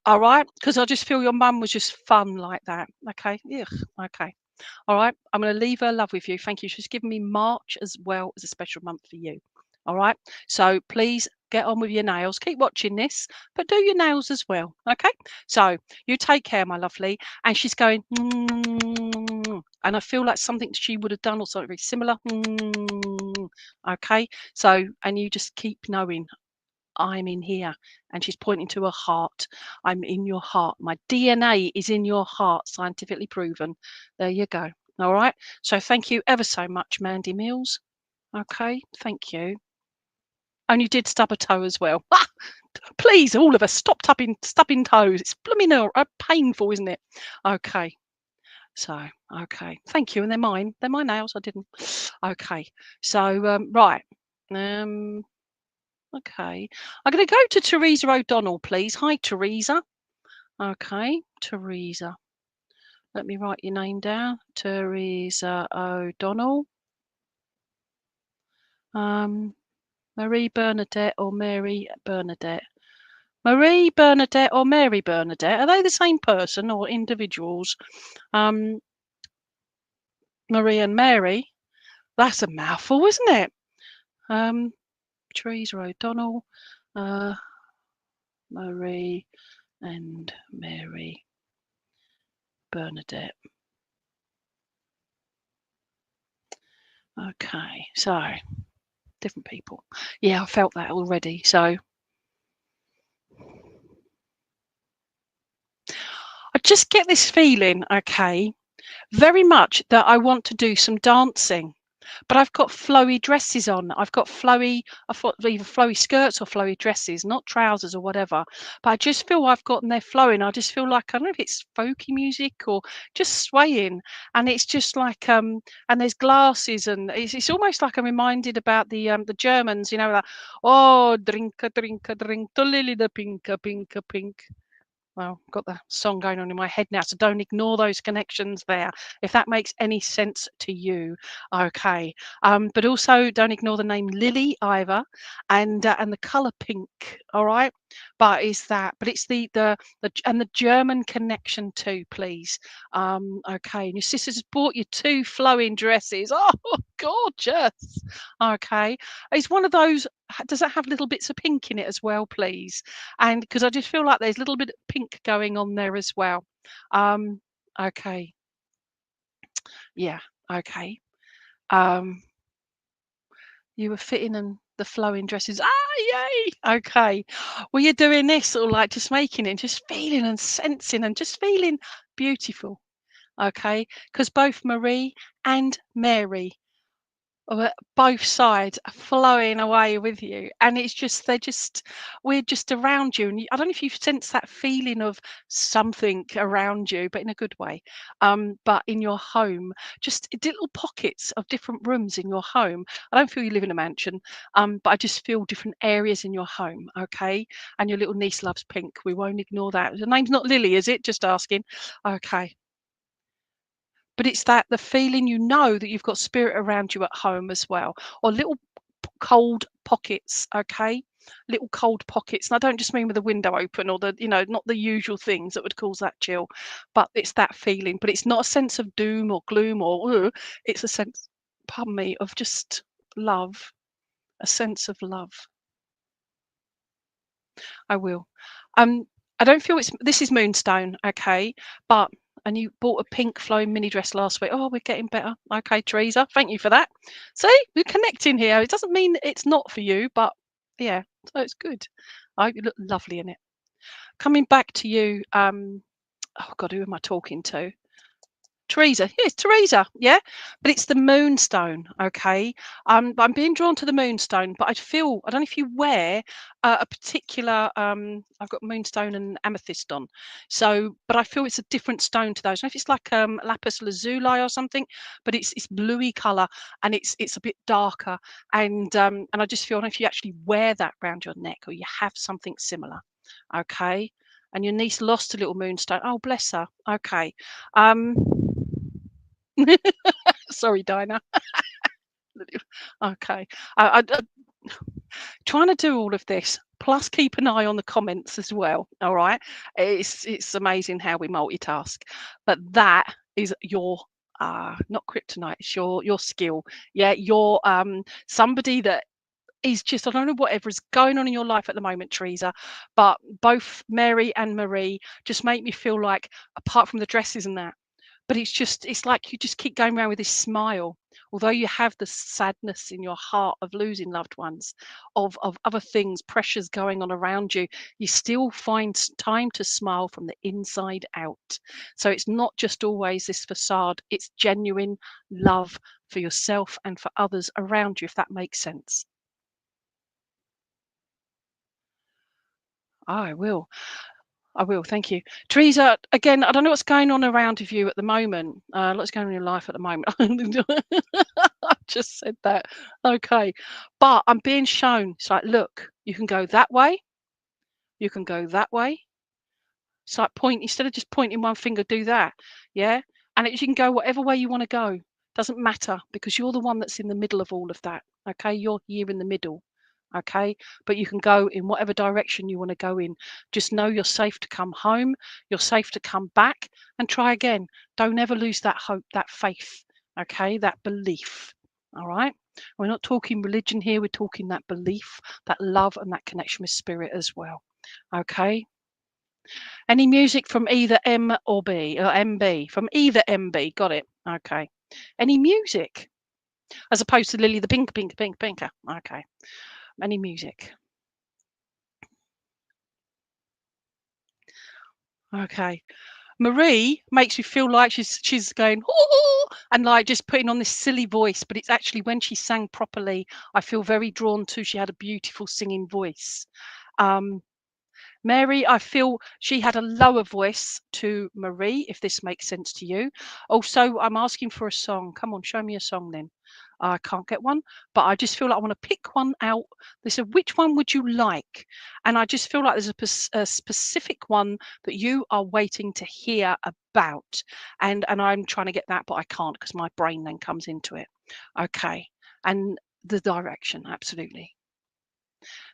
All right, because I just feel your mum was just fun like that. Okay. Yeah. Okay. All right. I'm going to leave her love with you. Thank you. She's given me March as well as a special month for you. All right. So please get on with your nails. Keep watching this, but do your nails as well. Okay. So you take care, my lovely. And she's going, and I feel like something she would have done or something very similar. Okay. So, and you just keep knowing I'm in here. And she's pointing to her heart. I'm in your heart. My DNA is in your heart, scientifically proven. There you go. All right. So thank you ever so much, Mandy Mills. Okay. Thank you. And you did stub a toe as well. Please, all of us, stop stubbing toes. It's blooming painful, isn't it? Okay. So, okay. Thank you. And they're mine. They're my nails. I didn't. Okay. So, right. Okay. I'm going to go to Teresa O'Donnell, please. Hi, Teresa. Okay, Teresa. Let me write your name down. Teresa O'Donnell. Marie Bernadette or Mary Bernadette? Marie Bernadette or Mary Bernadette? Are they the same person or individuals? Marie and Mary. That's a mouthful, isn't it? Teresa O'Donnell. Marie and Mary Bernadette. Okay, so different people. Yeah, I felt that already. So I just get this feeling, okay, very much that I want to do some dancing. but I've got flowy dresses on. I've got flowy, I've got either flowy skirts or flowy dresses, not trousers or whatever. But I just feel I've gotten there flowing. I just feel like, I don't know if it's folky music or just swaying, and it's just like and there's glasses, and it's almost like I'm reminded about the Germans, you know, like, oh, drink a drink a drink to Lily the pink a pink a pink. Well, I've got the song going on in my head now, so don't ignore those connections there, if that makes any sense to you. Okay. But also don't ignore the name Lily either, and the colour pink. All right. But it's the German connection too, please. Okay. And your sisters has bought you 2 flowing dresses. Oh, gorgeous. Okay. It's one of those. Does it have little bits of pink in it as well, please? And because I just feel like there's a little bit of pink going on there as well. Okay. Yeah. Okay. You were fitting and the flowing dresses. Yay. Okay. Well, you're doing this, or like just making it, just feeling and sensing and just feeling beautiful. Okay. Because both Marie and Mary, both sides are flowing away with you, and it's just we're just around you, and I don't know if you've sensed that feeling of something around you, but in a good way. But in your home, just little pockets of different rooms in your home. I don't feel you live in a mansion, but I just feel different areas in your home. Okay. And your little niece loves pink. We won't ignore that. The name's not Lily, is it? Just asking. Okay. But it's the feeling, you know, that you've got spirit around you at home as well, or little cold pockets. Okay. Little cold pockets, and I don't just mean with the window open or not the usual things that would cause that chill, but it's that feeling. But it's not a sense of doom or gloom or it's a sense, pardon me, of just love, a sense of love. I will. I don't feel this is Moonstone, okay, but and you bought a pink flowing mini dress last week. Oh, we're getting better. Okay, Teresa, thank you for that. See, we're connecting here. It doesn't mean it's not for you, but yeah, so it's good. You look lovely in it. Coming back to you, oh God, who am I talking to? Teresa, yes, Teresa, yeah, but it's the moonstone, okay. But I'm being drawn to the moonstone, but I don't know if you wear a particular. I've got moonstone and amethyst on, so but I feel it's a different stone to those. I don't know if it's like lapis lazuli or something, but it's bluey color, and it's a bit darker, and I just feel, I don't know if you actually wear that around your neck or you have something similar, okay. And your niece lost a little moonstone. Oh, bless her. Okay. Sorry, Dinah. Okay. Trying to do all of this, plus keep an eye on the comments as well. All right. It's amazing how we multitask, but that is your not kryptonite. It's your skill. Yeah, you're somebody that is just, I don't know whatever is going on in your life at the moment, Teresa, but both Mary and Marie just make me feel like, apart from the dresses and that, but it's like you just keep going around with this smile, although you have the sadness in your heart of losing loved ones, of other things, pressures going on around you. You still find time to smile from the inside out. So it's not just always this facade, it's genuine love for yourself and for others around you, if that makes sense. I will. I will. Thank you. Teresa, again, I don't know what's going on around with you at the moment. What's going on in your life at the moment? I just said that. Okay. But I'm being shown. It's like, look, you can go that way. You can go that way. It's like instead of just pointing one finger, do that. Yeah. And you can go whatever way you want to go. Doesn't matter, because you're the one that's in the middle of all of that. Okay. You're here in the middle. Okay, but you can go in whatever direction you want to go in. Just know you're safe to come home, you're safe to come back, and try again. Don't ever lose that hope, that faith, okay, that belief. All right, we're not talking religion here, we're talking that belief, that love, and that connection with spirit as well. Okay, any music from either M or B, or MB, from either MB? Got it. Okay, any music as opposed to Lily the pinker? Okay, any music? Okay. Marie makes me feel like she's going ooh, and like just putting on this silly voice, but it's actually when she sang properly, I feel very drawn to. She had a beautiful singing voice. Mary, I feel she had a lower voice to Marie, if this makes sense to you. Also, I'm asking for a song. Come on, show me a song then. I can't get one, but I just feel like I want to pick one out. They said, which one would you like? And I just feel like there's a specific one that you are waiting to hear about. And I'm trying to get that, but I can't because my brain then comes into it. Okay. And the direction, absolutely.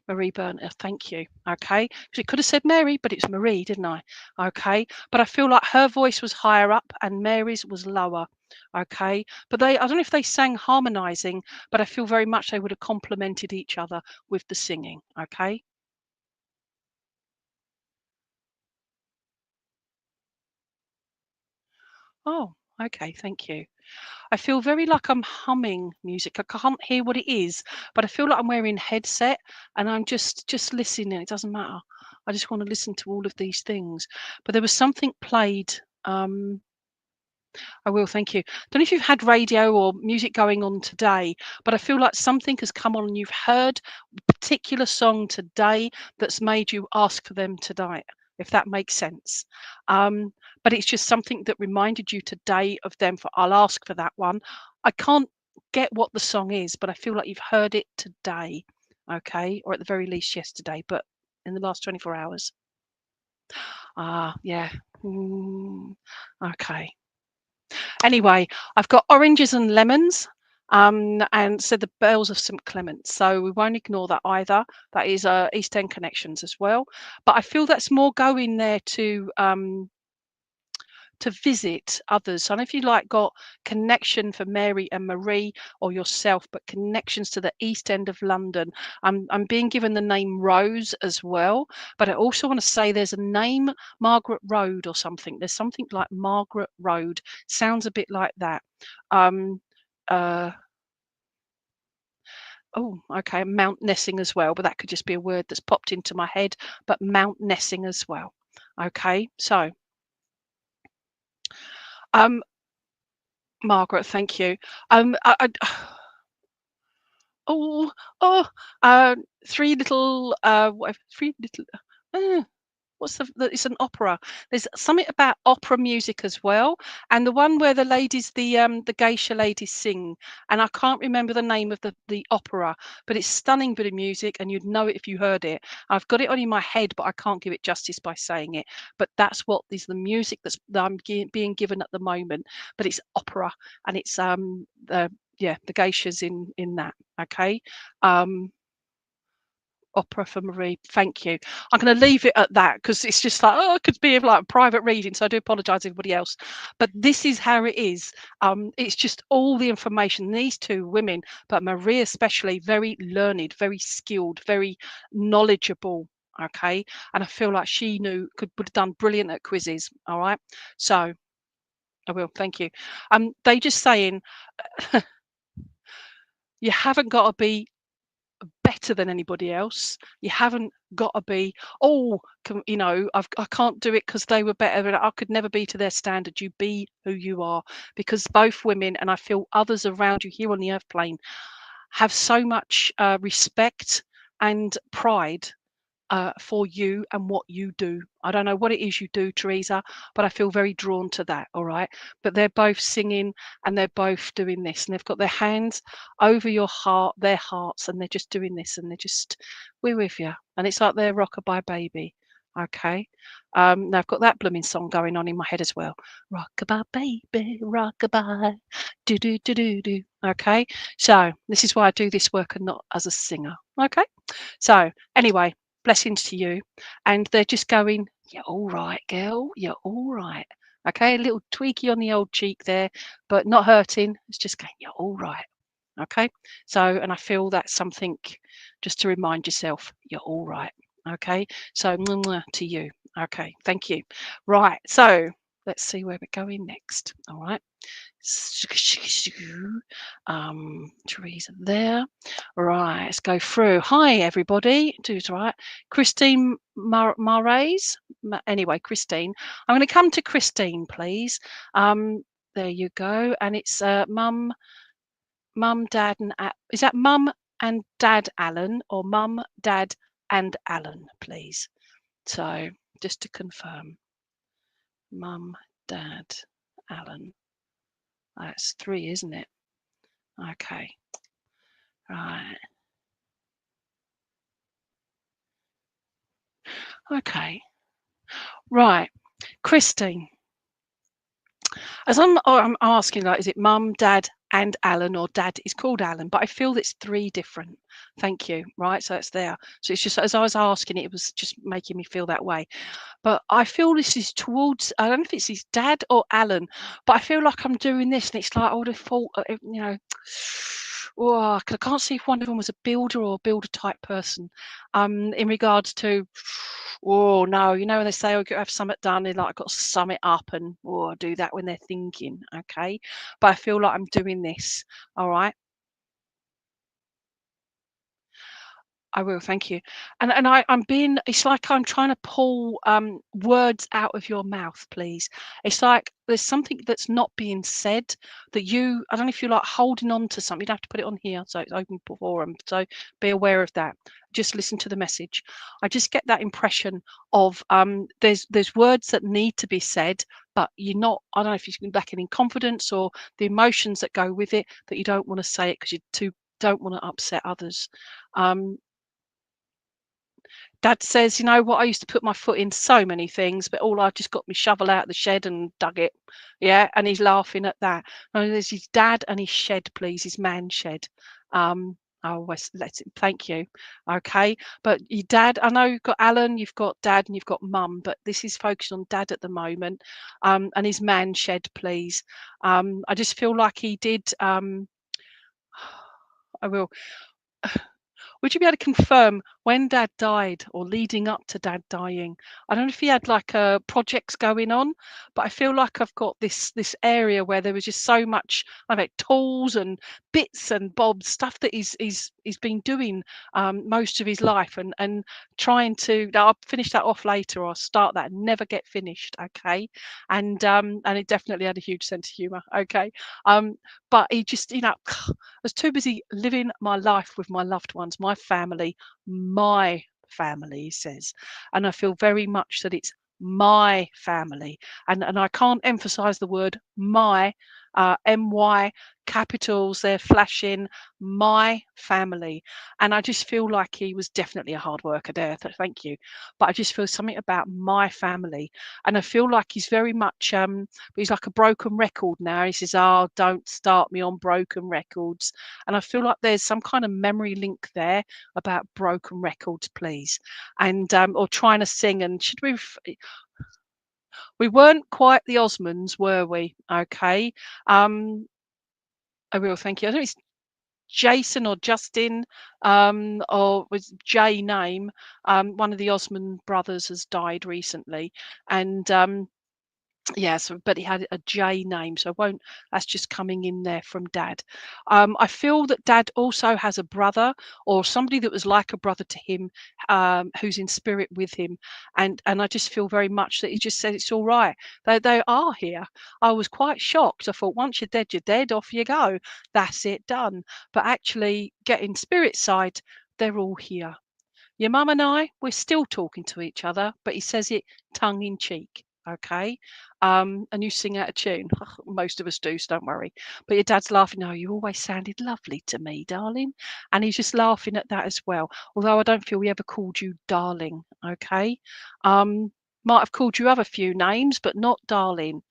Marie Burner, thank you. Okay. She could have said Mary, but it's Marie, didn't I? Okay. But I feel like her voice was higher up and Mary's was lower. Okay. But I don't know if they sang harmonizing, but I feel very much they would have complemented each other with the singing. Okay. Oh, okay. Thank you. I feel very like I'm humming music. I can't hear what it is, but I feel like I'm wearing headset and I'm just listening. It doesn't matter. I just want to listen to all of these things. But there was something played. I will, thank you. Don't know if you've had radio or music going on today, but I feel like something has come on and you've heard a particular song today that's made you ask for them tonight, if that makes sense. But it's just something that reminded you today of them. For I'll ask for that one. I can't get what the song is, but I feel like you've heard it today, okay, or at the very least yesterday, but in the last 24 hours. Yeah. Okay. Anyway, I've got oranges and lemons, and said the bells of St Clement. So we won't ignore that either. That is East End connections as well. But I feel that's more going there to visit others. So I don't know if you like got connection for Mary and Marie or yourself, but connections to the East End of London. I'm being given the name Rose as well, but I also want to say there's a name Margaret Road or something. There's something like Margaret Road. Sounds a bit like that. Um, uh, oh, okay, Mount Nessing as well, but that could just be a word that's popped into my head. But Mount Nessing as well. Okay, so. Margaret, thank you. Oh, oh, three little, whatever, three little. What's it's an opera. There's something about opera music as well, and the one where the ladies, the geisha ladies sing, and I can't remember the name of the opera, but it's stunning bit of music, and you'd know it if you heard it. I've got it on in my head, but I can't give it justice by saying it. But that's what is the music that I'm being given at the moment. But it's opera, and it's the geishas in that. Okay. Opera for Marie. Thank you. I'm going to leave it at that because it's just like, it could be like a private reading. So I do apologize, everybody else. But this is how it is. It's just all the information. These two women, but Marie especially, very learned, very skilled, very knowledgeable. Okay. And I feel like she would have done brilliant at quizzes. All right. So I will. Thank you. They just saying you haven't got to be better than anybody else. You haven't got to be, I can't do it because they were better and I could never be to their standard. You be who you are, because both women, and I feel others around you here on the earth plane, have so much respect and pride for you and what you do. I don't know what it is you do, Teresa, but I feel very drawn to that. All right. But they're both singing and they're both doing this, and they've got their hands over their hearts, and they're just doing this, and we're with you. And it's like they're rockabye baby. Okay. Now I've got that blooming song going on in my head as well. Rockabye baby, rockabye, do do do do do. Okay. So this is why I do this work and not as a singer. Okay. So anyway, blessings to you. And they're just going, you're all right, girl. You're all right. Okay, a little tweaky on the old cheek there, but not hurting. It's just going, you're all right. Okay. So, and I feel that's something just to remind yourself, you're all right. Okay. So to you. Okay. Thank you. Right. So let's see where we're going next. All right. Teresa there. Right, let's go through. Hi, everybody. Do's right. Christine Marais. Anyway, Christine. I'm going to come to Christine, please. There you go. And it's Mum, Dad, and is that Mum and Dad Alan or Mum, Dad, and Alan, please? So just to confirm, Mum, Dad, Alan. That's 3, isn't it? Okay. Right. Okay. Right. Christine. As I'm asking, like, is it Mum, Dad, and Alan, or Dad is called Alan? But I feel it's 3 different. Thank you. Right. So it's there. So it's just as I was asking it was just making me feel that way. But I feel this is towards, I don't know if it's his dad or Alan, but I feel like I'm doing this and it's like I would have thought, oh, I can't see if one of them was a builder or a builder type person. In regards to, oh no, when they say, oh, have something done, they're like, I've got to sum it up and do that when they're thinking, okay? But I feel like I'm doing this, all right? I will, thank you. And I'm being, it's like I'm trying to pull words out of your mouth, please. It's like there's something that's not being said that I don't know if you're like holding on to something. You'd have to put it on here so it's open forum. So be aware of that. Just listen to the message. I just get that impression of there's words that need to be said, but you're not, I don't know if you're lacking in confidence or the emotions that go with it, that you don't want to say it because you don't want to upset others. Dad says, you know what, I used to put my foot in so many things, but all I just got my shovel out of the shed and dug it. Yeah, and he's laughing at that. And there's his dad and his shed, please, his man shed. Let's thank you. Okay, but your dad, I know you've got Alan, you've got Dad, and you've got Mum, but this is focused on Dad at the moment. And his man shed, please. I just feel like he did. I will. Would you be able to confirm when Dad died or leading up to Dad dying? I don't know if he had like projects going on, but I feel like I've got this area where there was just so much, I've had tools and bits and bobs, stuff that he's been doing most of his life and trying to. I'll finish that off later, or I'll start that and never get finished. Okay, and it definitely had a huge sense of humour. Okay, but he just I was too busy living my life with my loved ones, my family, he says. And I feel very much that it's my family. And I can't emphasize the word my, my, capitals, they're flashing, my family. And I just feel like he was definitely a hard worker there. Thank you. But I just feel something about my family. And I feel like he's very much, he's like a broken record now. He says, oh, don't start me on broken records. And I feel like there's some kind of memory link there about broken records, please. And or trying to sing. And should we weren't quite the Osmonds, were we? Okay. I will, thank you. I don't know if it's Jason or Justin, or was J name. One of the Osmond brothers has died recently, and yeah, so but he had a J name, so that's just coming in there from Dad. I feel that Dad also has a brother or somebody that was like a brother to him, who's in spirit with him, and I just feel very much that he just said it's all right. They are here. I was quite shocked. I thought once you're dead, off you go. That's it, done. But actually, getting spirit side, they're all here. Your mum and I, we're still talking to each other, but he says it tongue in cheek. Okay. And you sing out of tune. Most of us do, so don't worry. But your dad's laughing. No, you always sounded lovely to me, darling. And he's just laughing at that as well. Although I don't feel we ever called you darling. Okay. Might have called you other few names, but not darling,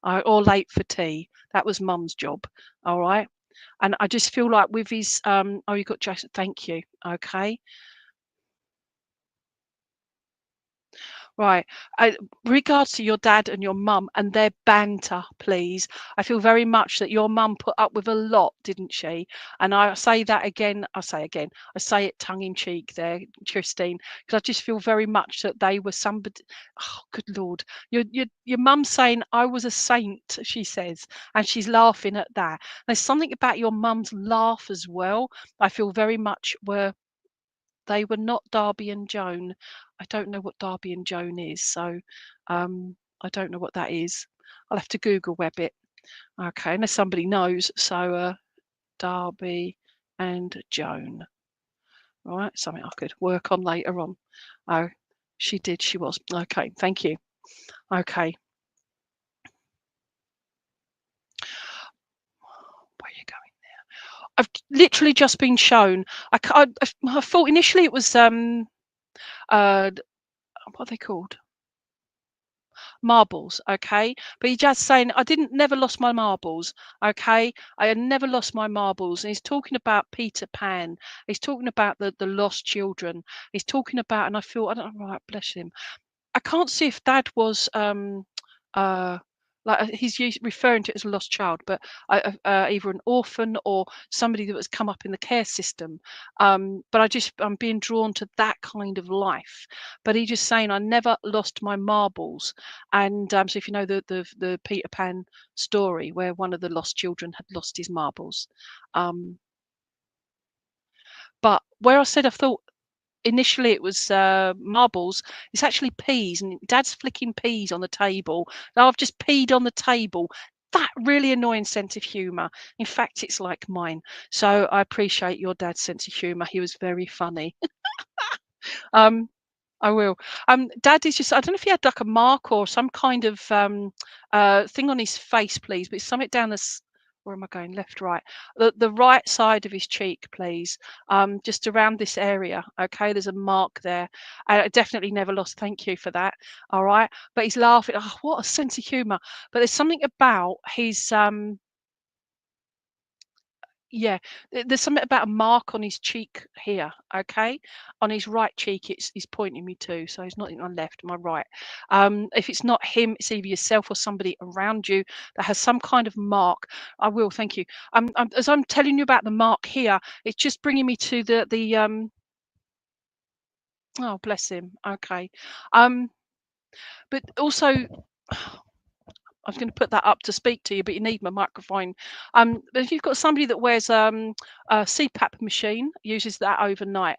or late for tea. That was mum's job. All right. And I just feel like with his oh, you got Jason. Thank you. Okay. Right. Regards to your dad and your mum and their banter, please. I feel very much that your mum put up with a lot, didn't she? And I say that again. I say it tongue in cheek there, Christine, because I just feel very much that they were somebody. Oh, good Lord. Your mum saying I was a saint, she says, and she's laughing at that. There's something about your mum's laugh as well. I feel very much they were not Darby and Joan. I don't know what Darby and Joan is, so I don't know what that is. I'll have to Google web it. Okay, unless somebody knows. So Darby and Joan. All right, something I could work on later on. Oh, she did. She was. Okay, thank you. Okay. Where are you going there? I've literally just been shown. I thought initially it was what are they called? Marbles, okay? But he's just saying, I didn't never lost my marbles, okay? I had never lost my marbles. And he's talking about Peter Pan. He's talking about the lost children. He's talking about, and I feel, I don't know, right, bless him. I can't see if Dad was uh he's referring to it as a lost child, but either an orphan or somebody that was come up in the care system. But I'm being drawn to that kind of life. But he's just saying I never lost my marbles, and so if you know the Peter Pan story where one of the lost children had lost his marbles, but where I said I thought initially it was marbles, it's actually peas, and Dad's flicking peas on the table. Now I've just peed on the table. That really annoying sense of humour. In fact, it's like mine. So I appreciate your dad's sense of humour. He was very funny. um I will. Dad is just, I don't know if he had like a mark or some kind of thing on his face, please, but it's something down where am I going? Left, right. The right side of his cheek, please. Just around this area. Okay, there's a mark there. I definitely never lost. Thank you for that. All right. But he's laughing. Oh, what a sense of humour. But there's something about his yeah, there's something about a mark on his cheek here, okay? On his right cheek, he's pointing me to, so he's not in my left, my right. If it's not him, it's either yourself or somebody around you that has some kind of mark. I will, thank you. As I'm telling you about the mark here, it's just bringing me to the. Oh, bless him. Okay. But also. I was going to put that up to speak to you, but you need my microphone. But if you've got somebody that wears a CPAP machine, uses that overnight,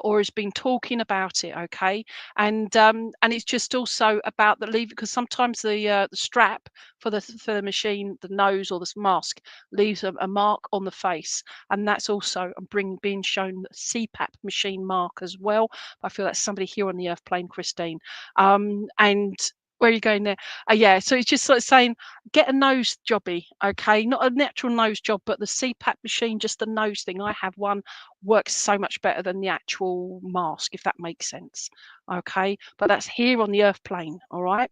or has been talking about it, okay, and it's just also about the leave, because sometimes the strap for the machine, the nose or the mask, leaves a mark on the face, and that's also being shown the CPAP machine mark as well. I feel that's somebody here on the Earth plane, Christine, and. Where are you going there? Yeah, so it's just sort of saying, get a nose jobby, okay? Not a natural nose job, but the CPAP machine, just the nose thing. I have one, works so much better than the actual mask, if that makes sense, okay? But that's here on the Earth plane, all right?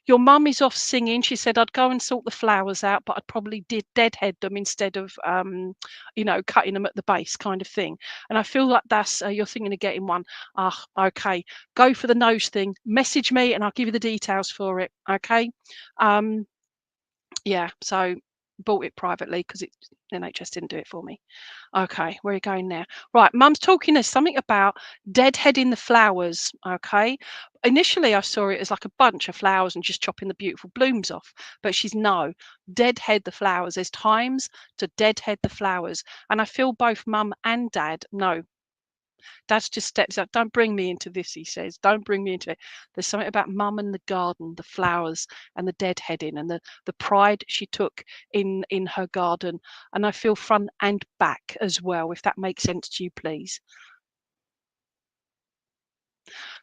Your mum is off singing. She said, I'd go and sort the flowers out, but I'd probably deadhead them instead of, cutting them at the base kind of thing. And I feel like that's, you're thinking of getting one. Ah, okay. Go for the nose thing. Message me and I'll give you the details for it. Okay. Yeah. So bought it privately because NHS didn't do it for me. Okay, where are you going now? Right, Mum's talking. There's something about deadheading the flowers. Okay, initially I saw it as like a bunch of flowers and just chopping the beautiful blooms off, but she's no, deadhead the flowers. There's times to deadhead the flowers, and I feel both Mum and Dad no. Dad's just steps up. Don't bring me into this, he says. Don't bring me into it. There's something about Mum and the garden, the flowers and the deadheading and the pride she took in her garden. And I feel front and back as well, if that makes sense to you, please.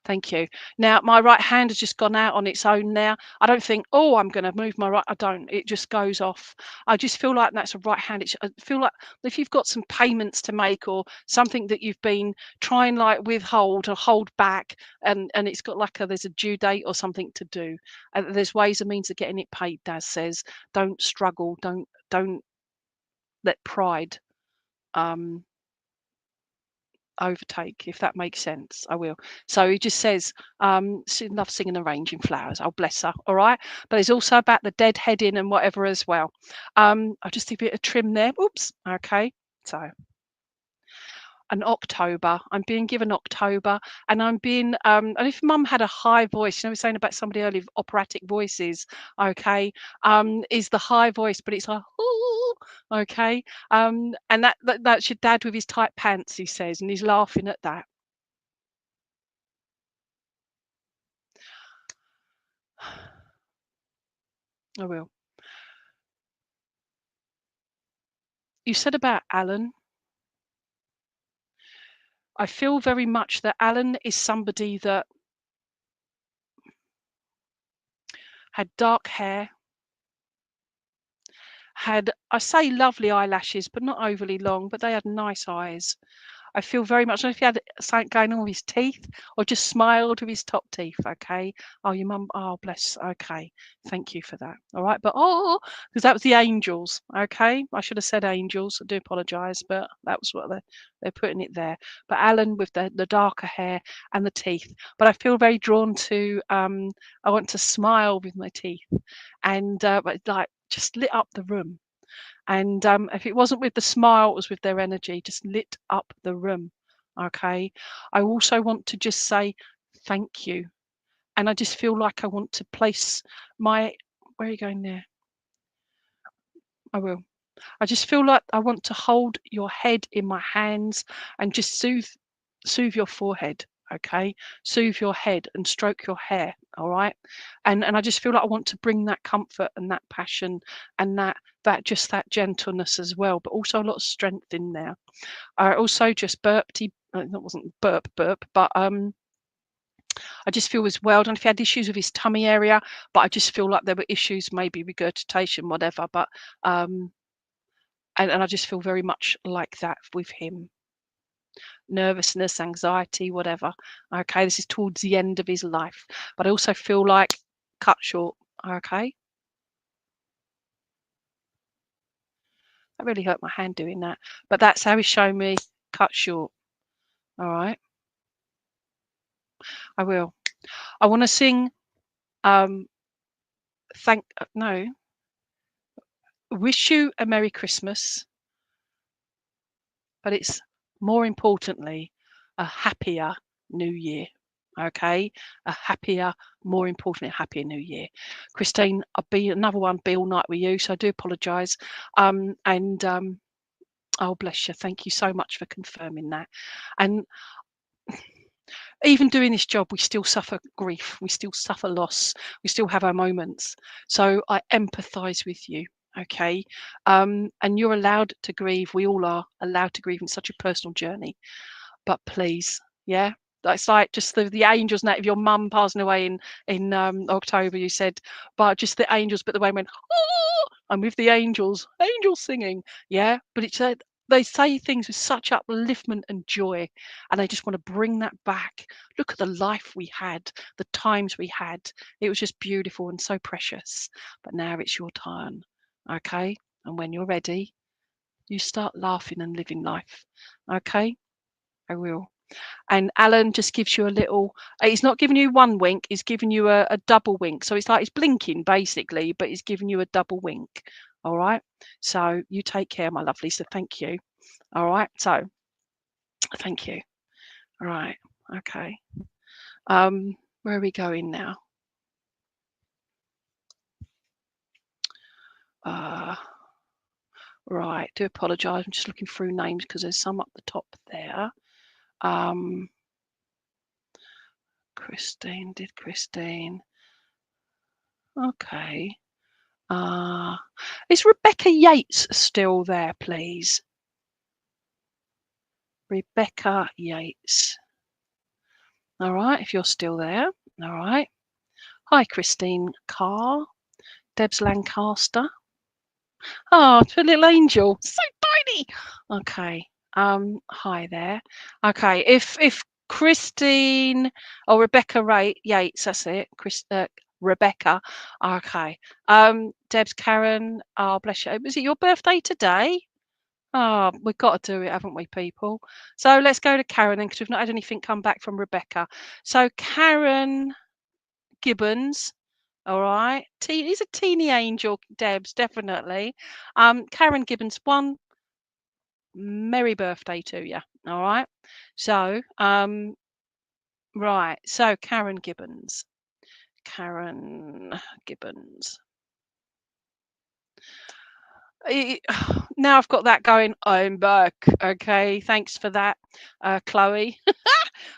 Thank you. Now, my right hand has just gone out on its own now. I don't think, oh, I'm going to move my right. I don't. It just goes off. I just feel like that's a right hand. I feel like if you've got some payments to make or something that you've been trying like withhold or hold back and it's got like there's a due date or something to do. There's ways and means of getting it paid, Daz says. Don't struggle. Don't let pride overtake, if that makes sense. I will. So he just says, she loves singing and arranging flowers. Oh, bless her. All right. But it's also about the deadheading and whatever as well. I'll just do a bit of trim there. Oops. Okay. So an October. I'm being given October, and I'm being and if Mum had a high voice, you know, we were saying about somebody earlier, operatic voices, okay, is the high voice, but it's like, ooh, okay, and that's your dad with his tight pants, he says, and he's laughing at that. I will. You said about Alan. I feel very much that Alan is somebody that had dark hair, had, I say lovely eyelashes, but not overly long, but they had nice eyes. I feel very much, I don't know if he had something going on with his teeth or just smiled with his top teeth. Okay. Oh, your mum. Oh, bless. Okay. Thank you for that. All right. But because that was the angels. Okay. I should have said angels. I do apologize, but that was what they're putting it there. But Alan with the darker hair and the teeth. But I feel very drawn to, I want to smile with my teeth, and but like just lit up the room. And if it wasn't with the smile, it was with their energy, just lit up the room. Okay. I also want to just say thank you. And I just feel like I want to place my, where are you going there? I will. I just feel like I want to hold your head in my hands and just soothe your forehead. Okay, soothe your head and stroke your hair. All right, and I just feel like I want to bring that comfort and that passion and that just that gentleness as well, but also a lot of strength in there. I also just burped. That wasn't burp, but I just feel as well. I don't know if he had issues with his tummy area, but I just feel like there were issues, maybe regurgitation, whatever. But and I just feel very much like that with him. Nervousness, anxiety, whatever. Okay, this is towards the end of his life, but I also feel like cut short. Okay, that really hurt my hand doing that, but that's how he's shown me cut short. All right, I will. I want to sing. Wish you a Merry Christmas, but it's more importantly a happier New Year. Okay, a happier, more importantly, a happier New Year. Christine, I'll be another one, be all night with you, so I do apologise. Oh bless you, thank you so much for confirming that. And even doing this job, we still suffer grief, we still suffer loss, we still have our moments. So I empathise with you. Okay, and you're allowed to grieve. We all are allowed to grieve in such a personal journey. But please, yeah, it's like just the angels. Now, if your mum passing away in October, you said, but just the angels. But the way I went, oh, I'm with the angels singing. Yeah, but it's they say things with such upliftment and joy, and they just want to bring that back. Look at the life we had, the times we had. It was just beautiful and so precious. But now it's your turn. Okay, and when you're ready, you start laughing and living life. Okay, I will. And Alan just gives you a little, he's not giving you one wink, he's giving you a double wink. So it's like he's blinking basically, but he's giving you a double wink. All right, so you take care, my lovely. So thank you. All right, so thank you. All right, okay. Where are we going now? Right, do apologize, I'm just looking through names because there's some up the top there. Christine. Okay. Is Rebecca Yates still there, please? Rebecca Yates. All right, if you're still there. All right. Hi, Christine Carr. Debs Lancaster. Oh, it's a little angel. So tiny. Okay. Hi there. Okay. If Christine or Rebecca Yates, that's it. Rebecca. Okay. Debs Karen. Oh, bless you. Was it your birthday today? Oh, we've got to do it, haven't we, people? So let's go to Karen then, because we've not had anything come back from Rebecca. So Karen Gibbons, all right. He's a teeny angel, Debs, definitely. Karen Gibbons, one merry birthday to you. All right. So, right. So Karen Gibbons. Karen Gibbons. Now I've got that going. I'm back. Okay, thanks for that, Chloe.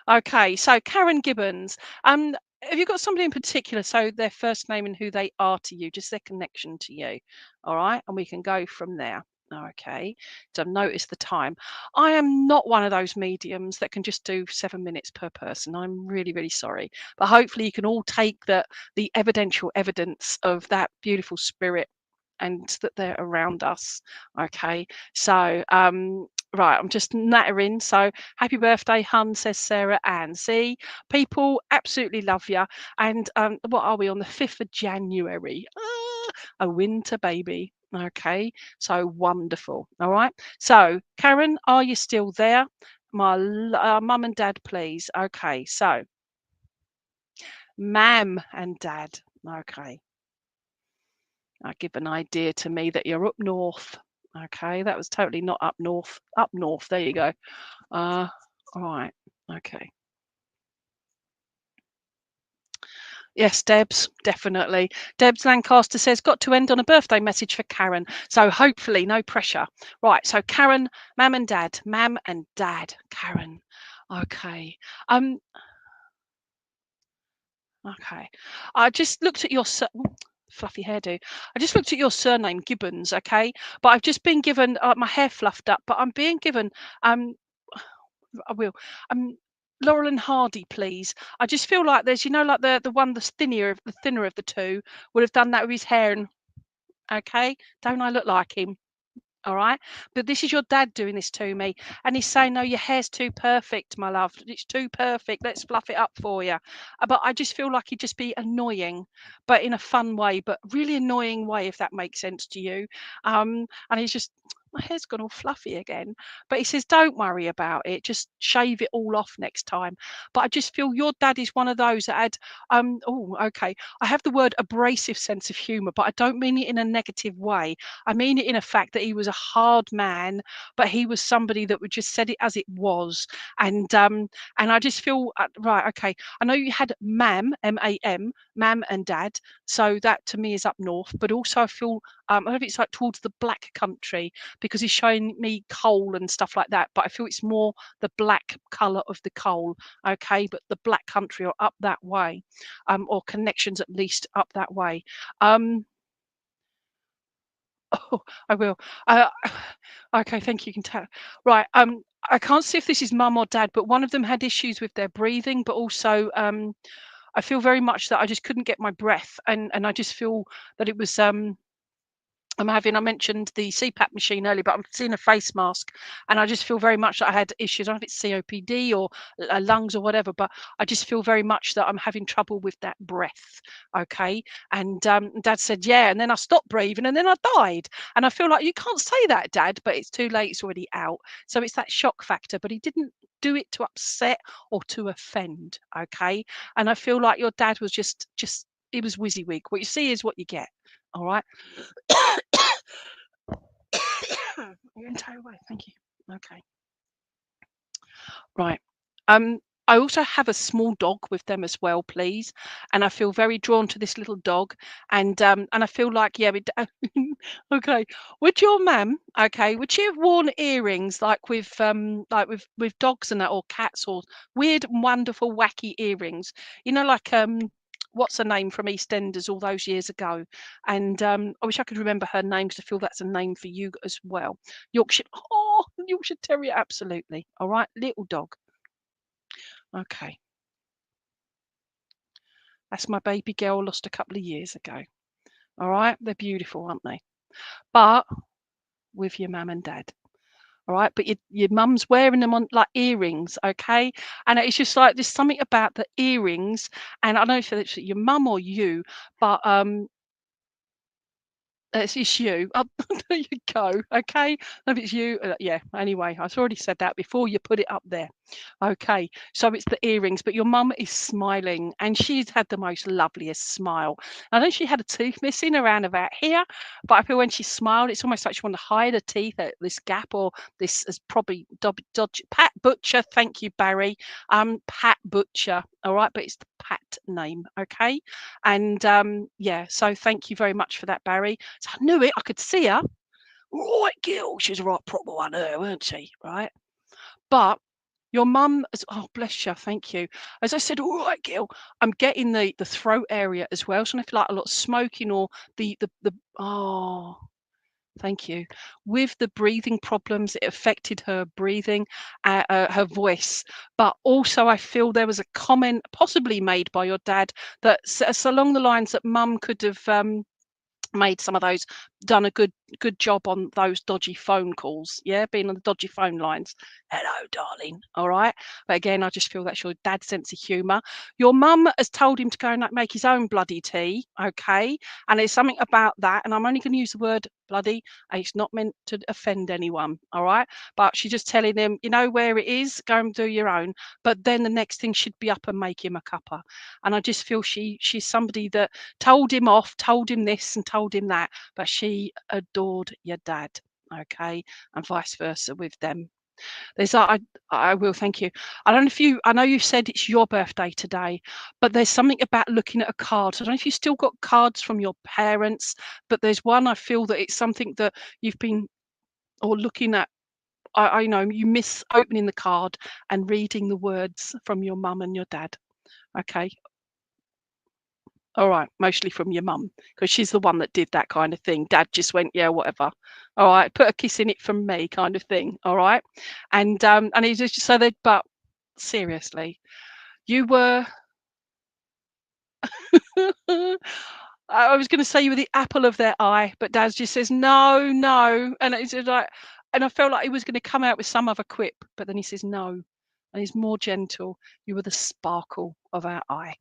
Okay, so Karen Gibbons. Have you got somebody in particular? So their first name and who they are to you, just their connection to you. All right, and we can go from there. Okay, so I've noticed the time. I am not one of those mediums that can just do 7 minutes per person. I'm really, really sorry, but hopefully you can all take the evidential evidence of that beautiful spirit and that they're around us. Okay, so right, I'm just nattering. So happy birthday, hun, says Sarah Ann. See, people absolutely love you. And what are we on the 5th of January? A winter baby. Okay, so wonderful. All right, so Karen, are you still there? My mum and dad, please. Okay, so ma'am and dad. Okay, I give an idea to me that you're up north. Okay, that was totally not up north. Up north, there you go. All right, okay. Yes, Debs, definitely. Debs Lancaster says, got to end on a birthday message for Karen. So hopefully, no pressure. Right, so Karen, ma'am and dad, Karen. Okay. Okay. I just looked at your fluffy hairdo. I just looked at your surname, Gibbons, okay? But I've just been given my hair fluffed up, but I'm being given um I will. Laurel and Hardy, please. I just feel like there's, like the one that's thinner of the two would have done that with his hair. And okay, don't I look like him? All right, but this is your dad doing this to me, and he's saying, "No, your hair's too perfect, my love. It's too perfect. Let's fluff it up for you." But I just feel like he'd just be annoying, but in a fun way, but really annoying way, if that makes sense to you. And he's just, my hair's gone all fluffy again. But he says, "Don't worry about it. Just shave it all off next time." But I just feel your dad is one of those that had, oh, okay. I have the word abrasive sense of humour, but I don't mean it in a negative way. I mean it in a fact that he was a hard man, but he was somebody that would just said it as it was. And I just feel right. Okay, I know you had ma'am, M-A-M, ma'am and dad, so that to me is up north. But also I feel I don't know if it's like towards the black country because he's showing me coal and stuff like that. But I feel it's more the black colour of the coal. Okay, but the black country or up that way, or connections at least up that way. Oh, I will. Uh, okay, thank you. You can tell. Right. I can't see if this is mum or dad, but one of them had issues with their breathing, but also I feel very much that I just couldn't get my breath, and I just feel that it was I mentioned the CPAP machine earlier, but I'm seeing a face mask, and I just feel very much that I had issues. I don't know if it's COPD or lungs or whatever, but I just feel very much that I'm having trouble with that breath. Okay. And Dad said, yeah. And then I stopped breathing and then I died. And I feel like you can't say that, Dad, but it's too late. It's already out. So it's that shock factor, but he didn't do it to upset or to offend. Okay. And I feel like your dad was just, it was WYSIWYG. What you see is what you get. All right. Your entire way. Thank you. Okay. Right. I also have a small dog with them as well, please. And I feel very drawn to this little dog. And I feel like, yeah, okay. Would your mum, okay, would she have worn earrings like with dogs and that, or cats, or weird, wonderful, wacky earrings? Like what's her name from EastEnders all those years ago? And I wish I could remember her name because I feel that's a name for you as well. Yorkshire, oh, Yorkshire Terrier, absolutely. All right, little dog. Okay. That's my baby girl lost a couple of years ago. All right, they're beautiful, aren't they? But with your mum and dad. All right, but your mum's wearing them on like earrings, okay? And it's just like there's something about the earrings, and I don't know if it's your mum or you, but It's you. Oh, there you go. Okay. If it's you, yeah. Anyway, I've already said that before you put it up there. Okay. So it's the earrings, but your mum is smiling, and she's had the most loveliest smile. I know she had a tooth missing around about here, but I feel when she smiled, it's almost like she wanted to hide her teeth at this gap, or this is probably dodgy. Pat Butcher. Thank you, Barry. Pat Butcher. All right, but it's the Pat name. Okay. And yeah, so thank you very much for that, Barry. So I knew it, I could see her. Right, Gil, she's a right proper one there, weren't she? Right. But your mum, oh bless you, thank you. As I said, all right, Gil, I'm getting the throat area as well. So I feel like a lot of smoking, or the oh, thank you. With the breathing problems, it affected her breathing, her voice. But also, I feel there was a comment possibly made by your dad that's along the lines that mum could have made some of those, done a good job on those dodgy phone calls, yeah, being on the dodgy phone lines. Hello, darling. All right, but again, I just feel that's your dad's sense of humor. Your mum has told him to go and make his own bloody tea, okay, and there's something about that, and I'm only going to use the word bloody, and it's not meant to offend anyone, all right, but she's just telling him, you know where it is, go and do your own. But then the next thing should be up and make him a cuppa. And I just feel she's somebody that told him off, told him this and told him that, but she adored your dad, okay, and vice versa with them. There's I will, thank you. I don't know if I know you said it's your birthday today, but there's something about looking at a card. So I don't know if you still got cards from your parents, but there's one, I feel that it's something that you've been, or looking at. I know you miss opening the card and reading the words from your mum and your dad. Okay. All right, mostly from your mum, because she's the one that did that kind of thing. Dad just went, yeah, whatever. All right, put a kiss in it from me, kind of thing. All right, and he's just so that. But seriously, you were. I was going to say you were the apple of their eye, but Dad just says no, no, and it's like, and I felt like he was going to come out with some other quip, but then he says no, and he's more gentle. You were the sparkle of our eye,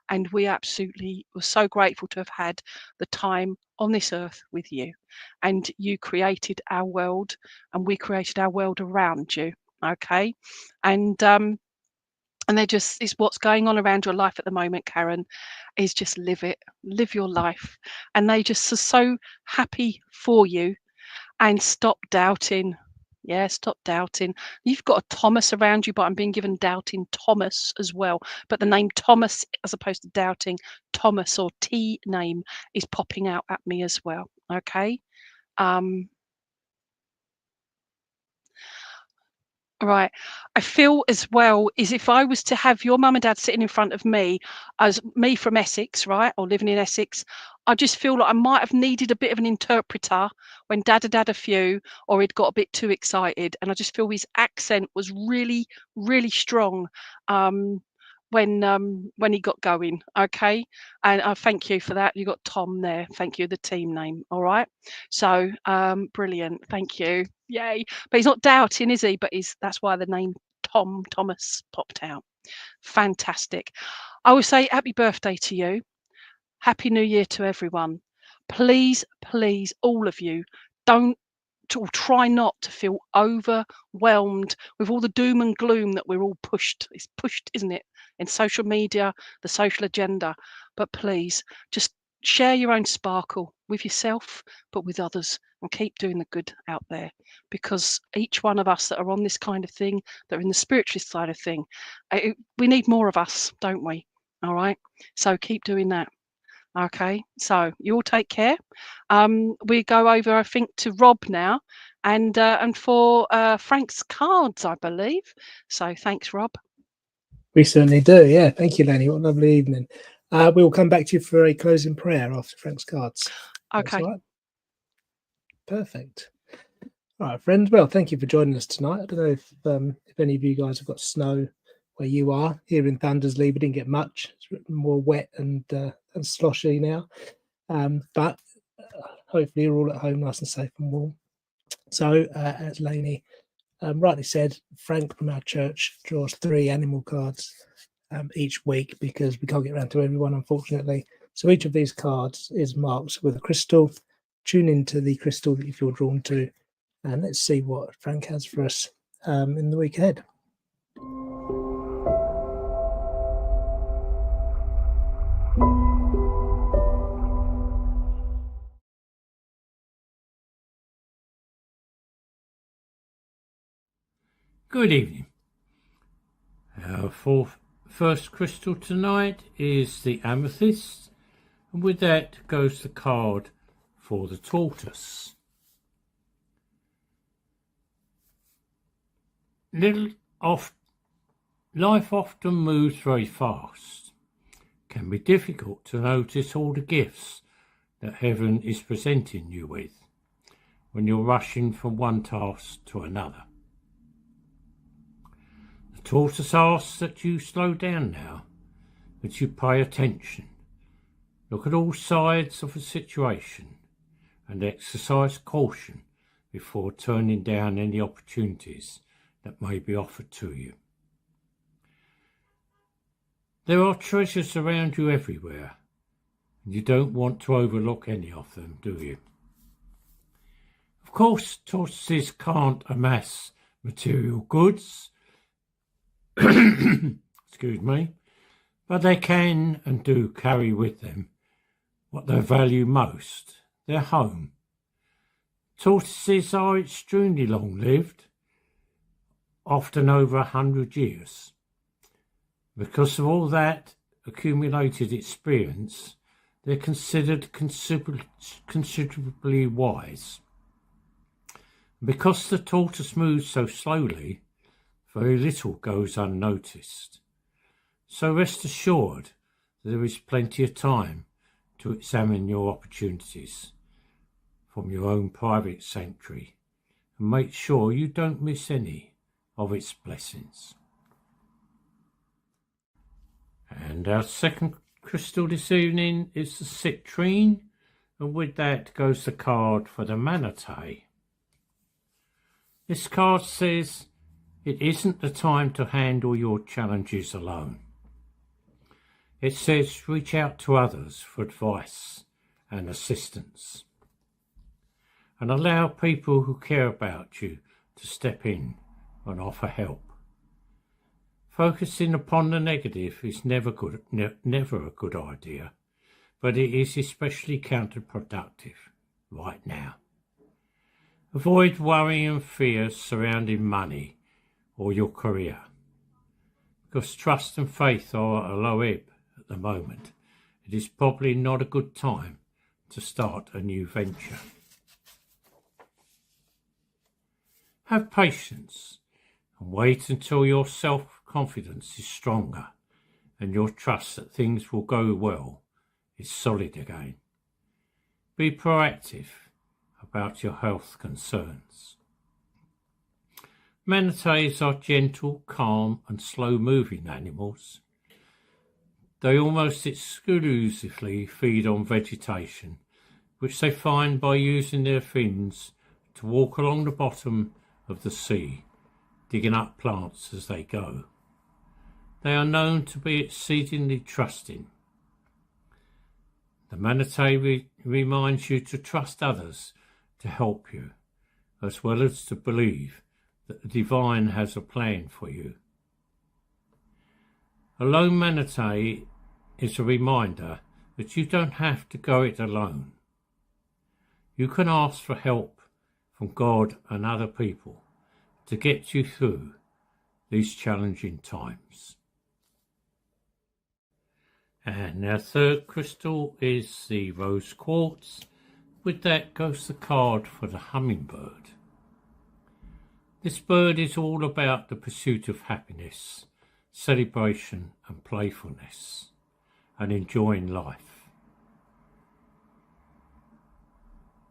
and we absolutely were so grateful to have had the time on this earth with you, and you created our world, and we created our world around you. Okay, and they're just, it's what's going on around your life at the moment, Karen, is just live it, live your life. And they just are so happy for you, and stop doubting. Yeah, stop doubting. You've got a Thomas around you, but I'm being given doubting Thomas as well. But the name Thomas, as opposed to doubting Thomas, or T name, is popping out at me as well. Okay. Right. I feel as well is if I was to have your mum and dad sitting in front of me, as me from Essex, right, or living in Essex, I just feel like I might have needed a bit of an interpreter when dad had had a few, or he'd got a bit too excited. And I just feel his accent was really, really strong when he got going. Okay. And I thank you for that. You got Tom there. Thank you. The team name. All right. So brilliant. Thank you. Yay. But he's not doubting, is he? But that's why the name Thomas popped out. Fantastic. I will say happy birthday to you. Happy New Year to everyone. Please, please, all of you, don't, or try not to feel overwhelmed with all the doom and gloom that we're all pushed. It's pushed, isn't it? In social media, the social agenda. But please, just share your own sparkle with yourself, but with others, and keep doing the good out there, because each one of us that are on this kind of thing, that are in the spiritualist side of thing, we need more of us, don't we? All right, so keep doing that. Okay, so you all take care. We go over, I think, to Rob now, and for Frank's cards, I believe. So thanks, Rob.
We certainly do. Yeah, thank you, Lainey. What a lovely evening. We will come back to you for a closing prayer after Frank's cards.
Okay.
All right. Perfect. All right, friends. Well, thank you for joining us tonight. I don't know if any of you guys have got snow where you are. Here in Thundersley, we didn't get much. It's more wet and sloshy now. But hopefully you're all at home nice and safe and warm. So as Lainey rightly said, Frank from our church draws 3 animal cards each week, because we can't get around to everyone, unfortunately. So each of these cards is marked with a crystal, tune into the crystal that you feel drawn to, and let's see what Frank has for us in the week ahead.
Good evening. Our first crystal tonight is the amethyst, and with that goes the card for the tortoise. Life often moves very fast. It can be difficult to notice all the gifts that heaven is presenting you with when you're rushing from one task to another. The tortoise asks that you slow down now, that you pay attention, look at all sides of a situation, and exercise caution before turning down any opportunities that may be offered to you. There are treasures around you everywhere, and you don't want to overlook any of them, do you? Of course, tortoises can't amass material goods, excuse me, but they can and do carry with them what they value most, their home. Tortoises are extremely long-lived, often over 100 years. Because of all that accumulated experience, they're considered considerably wise. Because the tortoise moves so slowly, very little goes unnoticed. So rest assured there is plenty of time to examine your opportunities from your own private sanctuary and make sure you don't miss any of its blessings. And our second crystal this evening is the citrine, and with that goes the card for the manatee. This card says, it isn't the time to handle your challenges alone. It says reach out to others for advice and assistance, and allow people who care about you to step in and offer help. Focusing upon the negative is never a good idea, but it is especially counterproductive right now. Avoid worry and fears surrounding money or your career, because trust and faith are at a low ebb at the moment. It is probably not a good time to start a new venture. Have patience and wait until your self-confidence is stronger and your trust that things will go well is solid again. Be proactive about your health concerns. Manatees are gentle, calm and slow-moving animals. They almost exclusively feed on vegetation, which they find by using their fins to walk along the bottom of the sea, digging up plants as they go. They are known to be exceedingly trusting. The manatee reminds you to trust others to help you, as well as to believe that the divine has a plan for you. A lone manatee is a reminder that you don't have to go it alone. You can ask for help from God and other people to get you through these challenging times. And our third crystal is the rose quartz. With that goes the card for the hummingbird. This bird is all about the pursuit of happiness, celebration and playfulness, and enjoying life.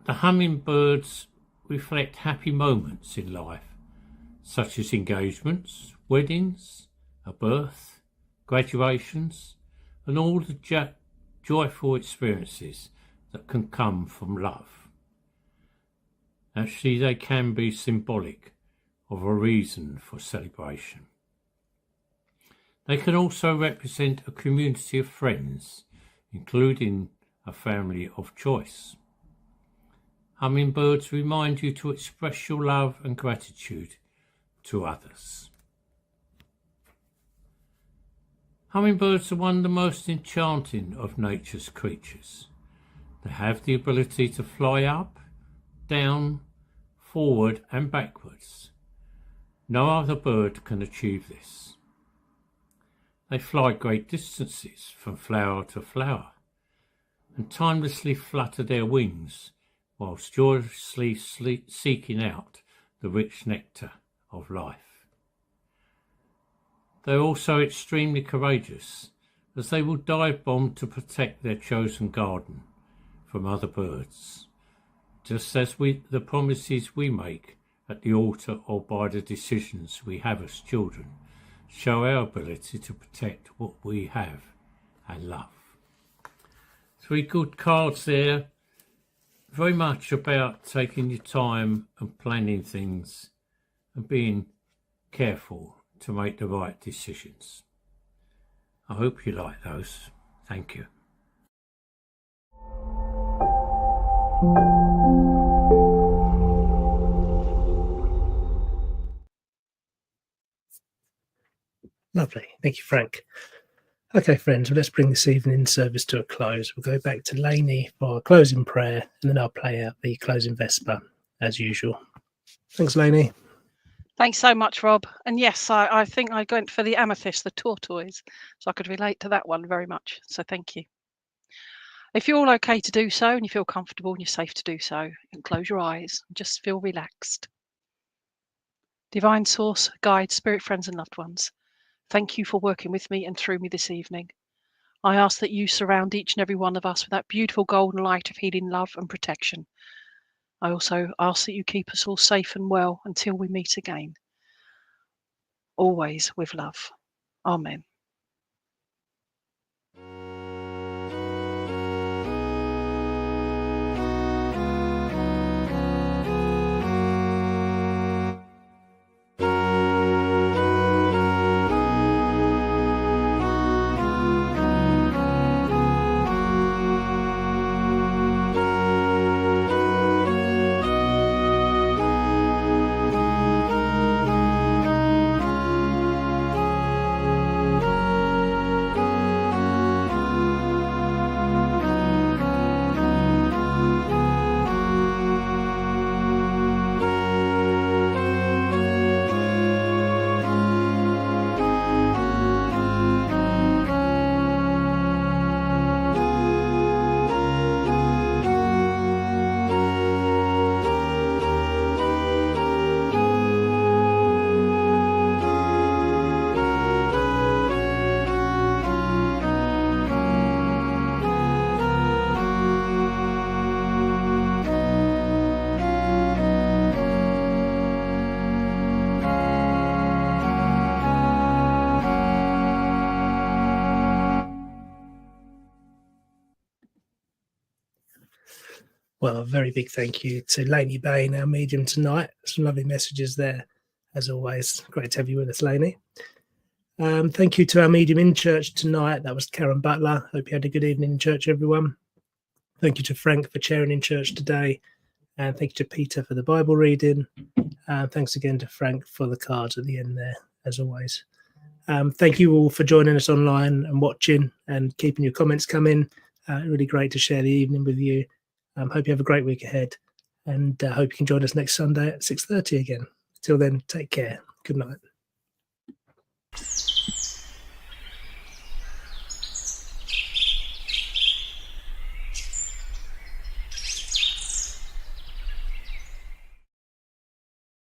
The hummingbirds reflect happy moments in life, such as engagements, weddings, a birth, graduations, and all the joyful experiences that can come from love. Actually, they can be symbolic of a reason for celebration. They can also represent a community of friends, including a family of choice. Hummingbirds remind you to express your love and gratitude to others. Hummingbirds are one of the most enchanting of nature's creatures. They have the ability to fly up, down, forward and backwards. No other bird can achieve this. They fly great distances from flower to flower and timelessly flutter their wings whilst joyously seeking out the rich nectar of life. They are also extremely courageous, as they will dive bomb to protect their chosen garden from other birds, just as the promises we make at the altar or by the decisions we have as children show our ability to protect what we have and love. 3 good cards there, very much about taking your time and planning things and being careful to make the right decisions. I hope you like those. Thank you.
Lovely. Thank you, Frank. Okay, friends, well, let's bring this evening's service to a close. We'll go back to Lainey for a closing prayer, and then I'll play out the closing Vesper as usual. Thanks, Lainey.
Thanks so much, Rob. And yes, I think I went for the amethyst, the tortoise, so I could relate to that one very much. So thank you. If you're all okay to do so and you feel comfortable and you're safe to do so, you can close your eyes and just feel relaxed. Divine Source, guide, spirit friends and loved ones, thank you for working with me and through me this evening. I ask that you surround each and every one of us with that beautiful golden light of healing love and protection. I also ask that you keep us all safe and well until we meet again. Always with love. Amen.
Well, a very big thank you to Lainey Baine, our medium tonight. Some lovely messages there, as always. Great to have you with us, Lainey. Thank you to our medium in church tonight. That was Karen Butler. Hope you had a good evening in church, everyone. Thank you to Frank for chairing in church today. And thank you to Peter for the Bible reading. Thanks again to Frank for the cards at the end there, as always. Thank you all for joining us online and watching and keeping your comments coming. Really great to share the evening with you. Hope you have a great week ahead, and hope you can join us next Sunday at 6:30 again. Till then, take care. Good night.